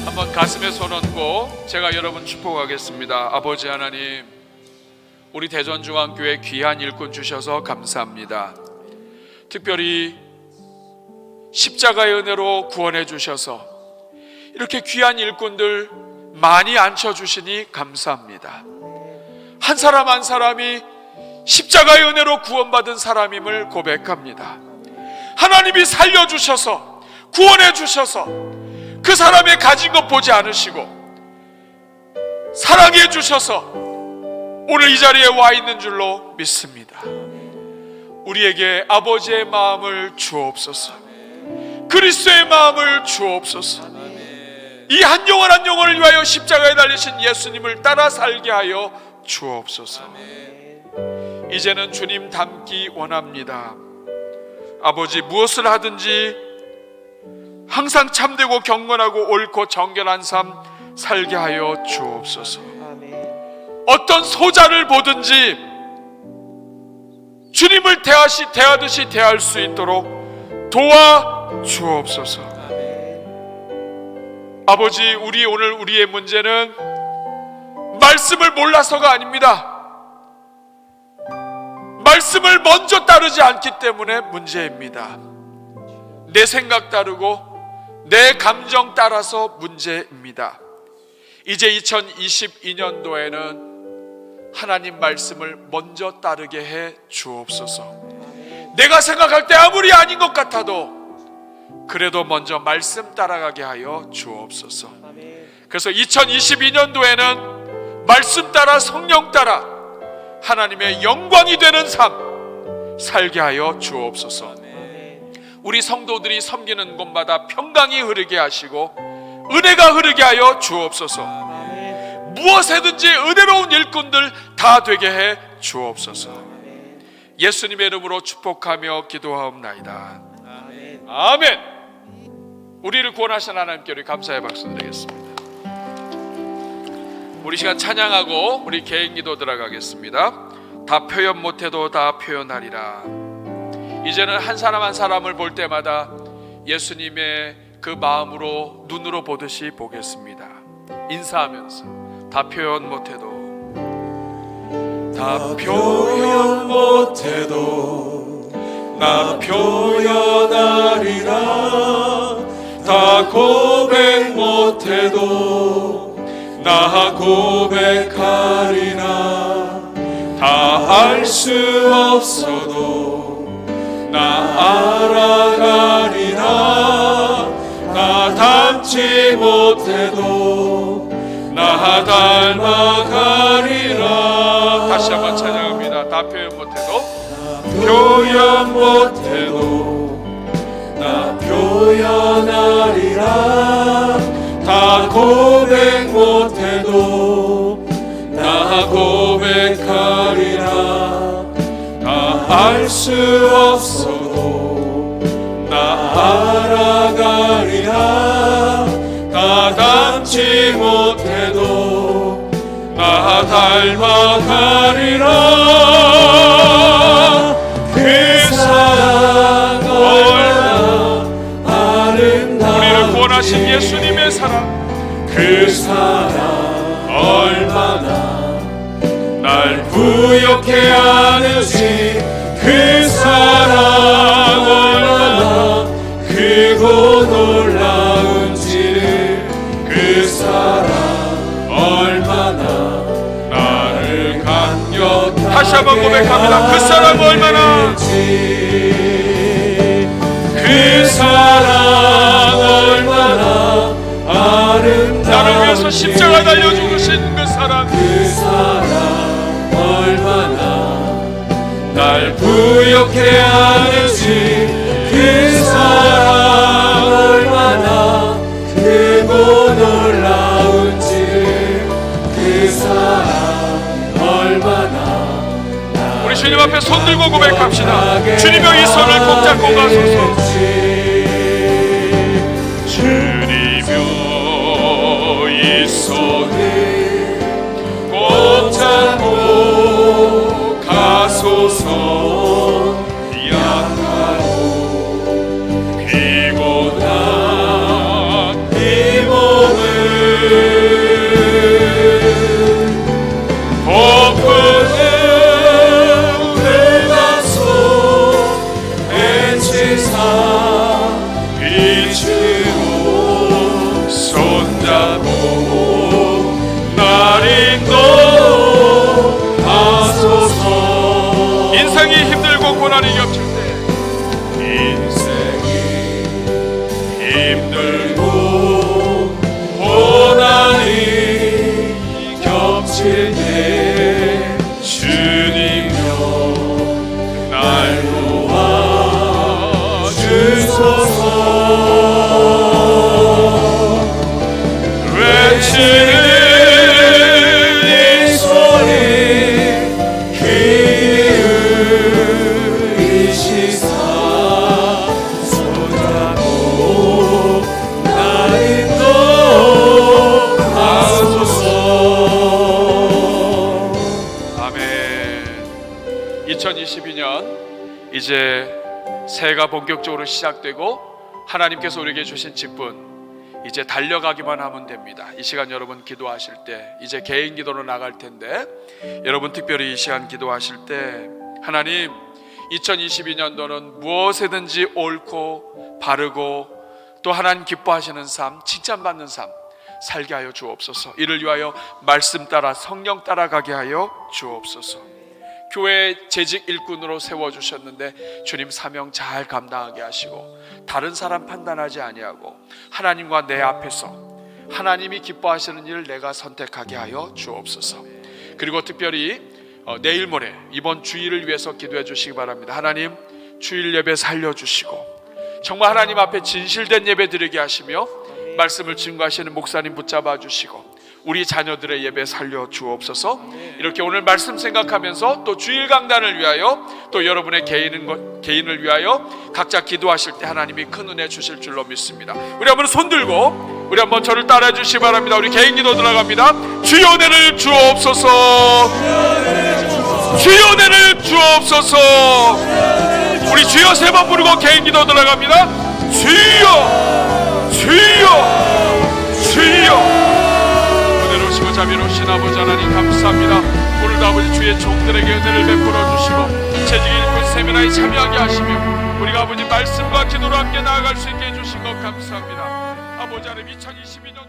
한번 가슴에 손 얹고 제가 여러분 축복하겠습니다. 아버지 하나님, 우리 대전중앙교회 귀한 일꾼 주셔서 감사합니다. 특별히 십자가의 은혜로 구원해 주셔서 이렇게 귀한 일꾼들 많이 앉혀주시니 감사합니다. 한 사람 한 사람이 십자가의 은혜로 구원받은 사람임을 고백합니다. 하나님이 살려주셔서 구원해 주셔서 그 사람의 가진 것 보지 않으시고 사랑해 주셔서 오늘 이 자리에 와 있는 줄로 믿습니다. 우리에게 아버지의 마음을 주옵소서. 그리스도의 마음을 주옵소서. 이 한 영혼 한 영혼을 위하여 십자가에 달리신 예수님을 따라 살게 하여 주옵소서. 이제는 주님 닮기 원합니다. 아버지, 무엇을 하든지 항상 참되고 경건하고 옳고 정결한 삶 살게 하여 주옵소서. 어떤 소자를 보든지 주님을 대하듯이 대할 수 있도록 도와 주옵소서. 아버지, 우리의 문제는 말씀을 몰라서가 아닙니다. 말씀을 먼저 따르지 않기 때문에 문제입니다. 내 생각 따르고 내 감정 따라서 문제입니다. 이제 2022년도에는 하나님 말씀을 먼저 따르게 해 주옵소서. 내가 생각할 때 아무리 아닌 것 같아도 그래도 먼저 말씀 따라가게 하여 주옵소서. 그래서 2022년도에는 말씀 따라 성령 따라 하나님의 영광이 되는 삶 살게 하여 주옵소서. 우리 성도들이 섬기는 곳마다 평강이 흐르게 하시고 은혜가 흐르게 하여 주옵소서. 무엇에든지 은혜로운 일꾼들 다 되게 해 주옵소서. 예수님의 이름으로 축복하며 기도하옵나이다. 아멘. 우리를 구원하신 하나님께 우리 감사의 박수 드리겠습니다. 우리 시간 찬양하고 우리 개인 기도 들어가겠습니다. 다 표현 못해도 다 표현하리라. 이제는 한 사람 한 사람을 볼 때마다 예수님의 그 마음으로 눈으로 보듯이 보겠습니다. 인사하면서 다 표현 못해도 다 표현 못해도 나 표현하리라. 다 고백 못해도 나 고백하리라. 다 알 수 없어도 나 알아가리라. 나 닮지 못해도 나 닮아가리라. 다시 한번 찬양합니다. 다 표현 못해도 표현 못해도 나 표현하리라. 다 고백 못해도 나 고백하리라. 다 알 수 없어도 나 알아가리라. 다 닮지 못해도 나 닮아가리라. 그 사랑 얼마나 아름다운 우리를 구원하신 예수님의 사랑, 그 사랑 얼마나 날 부욕해 하는지, 그 사랑 얼마나 크고 놀라운지를, 그 사랑 얼마나 나를 감격하게 다시 한번 고백합니다. 그 사랑 얼마나, 그 사랑 얼마나 아름다운 나를 위해서 십자가 달려 죽으신 그 사랑, 그 사랑 얼마나 날 부욕해 하는지, 그 사랑 얼마나 크고 놀라운지, 그 사랑 얼마나 우리 주님 앞에 손 들고 고백합시다. 주님여 이 손을 꼭 잡고 가소서. 주님여 이 손을 꼭 잡고 가소서. 약하고 피곤한 이 몸을 폭풍을 흘러서 애치사 빛으로 손잡고 날 인도하소서. 인생이 힘들고 고난이 겹칠 때, 인생이 힘들고 고난이 겹칠 때 주님여 날 2022년 이제 새해가 본격적으로 시작되고 하나님께서 우리에게 주신 직분 이제 달려가기만 하면 됩니다. 이 시간 여러분 기도하실 때 이제 개인 기도로 나갈 텐데 여러분 특별히 이 시간 기도하실 때 하나님 2022년도는 무엇이든지 옳고 바르고 또 하나님 기뻐하시는 삶, 칭찬받는 삶 살게 하여 주옵소서. 이를 위하여 말씀 따라 성령 따라가게 하여 주옵소서. 교회 재직 일꾼으로 세워주셨는데 주님 사명 잘 감당하게 하시고 다른 사람 판단하지 아니하고 하나님과 내 앞에서 하나님이 기뻐하시는 일을 내가 선택하게 하여 주옵소서. 그리고 특별히 내일 모레 이번 주일을 위해서 기도해 주시기 바랍니다. 하나님 주일 예배 살려주시고 정말 하나님 앞에 진실된 예배 드리게 하시며 말씀을 증거하시는 목사님 붙잡아 주시고 우리 자녀들의 예배 살려 주옵소서. 이렇게 오늘 말씀 생각하면서 또 주일 강단을 위하여 또 여러분의 개인을 위하여 각자 기도하실 때 하나님이 큰 은혜 주실 줄로 믿습니다. 우리 한번 손 들고 우리 한번 저를 따라해 주시기 바랍니다. 우리 개인 기도 들어갑니다. 주여 은혜를 주옵소서. 주여 은혜를 주옵소서. 우리 주여 세 번 부르고 개인 기도 들어갑니다. 주여 주여 주여. 은혜로우시고 자비로우신 아버지 하나님 감사합니다. 오늘도 아버지 주의 종들에게 은혜를 베풀어 주시고 재직 일꾼 세미나에 참여하게 하시며 우리가 아버지 말씀과 기도로 함께 나아갈 수 있게 해주신 것 감사합니다. 아버지 하나님 2022년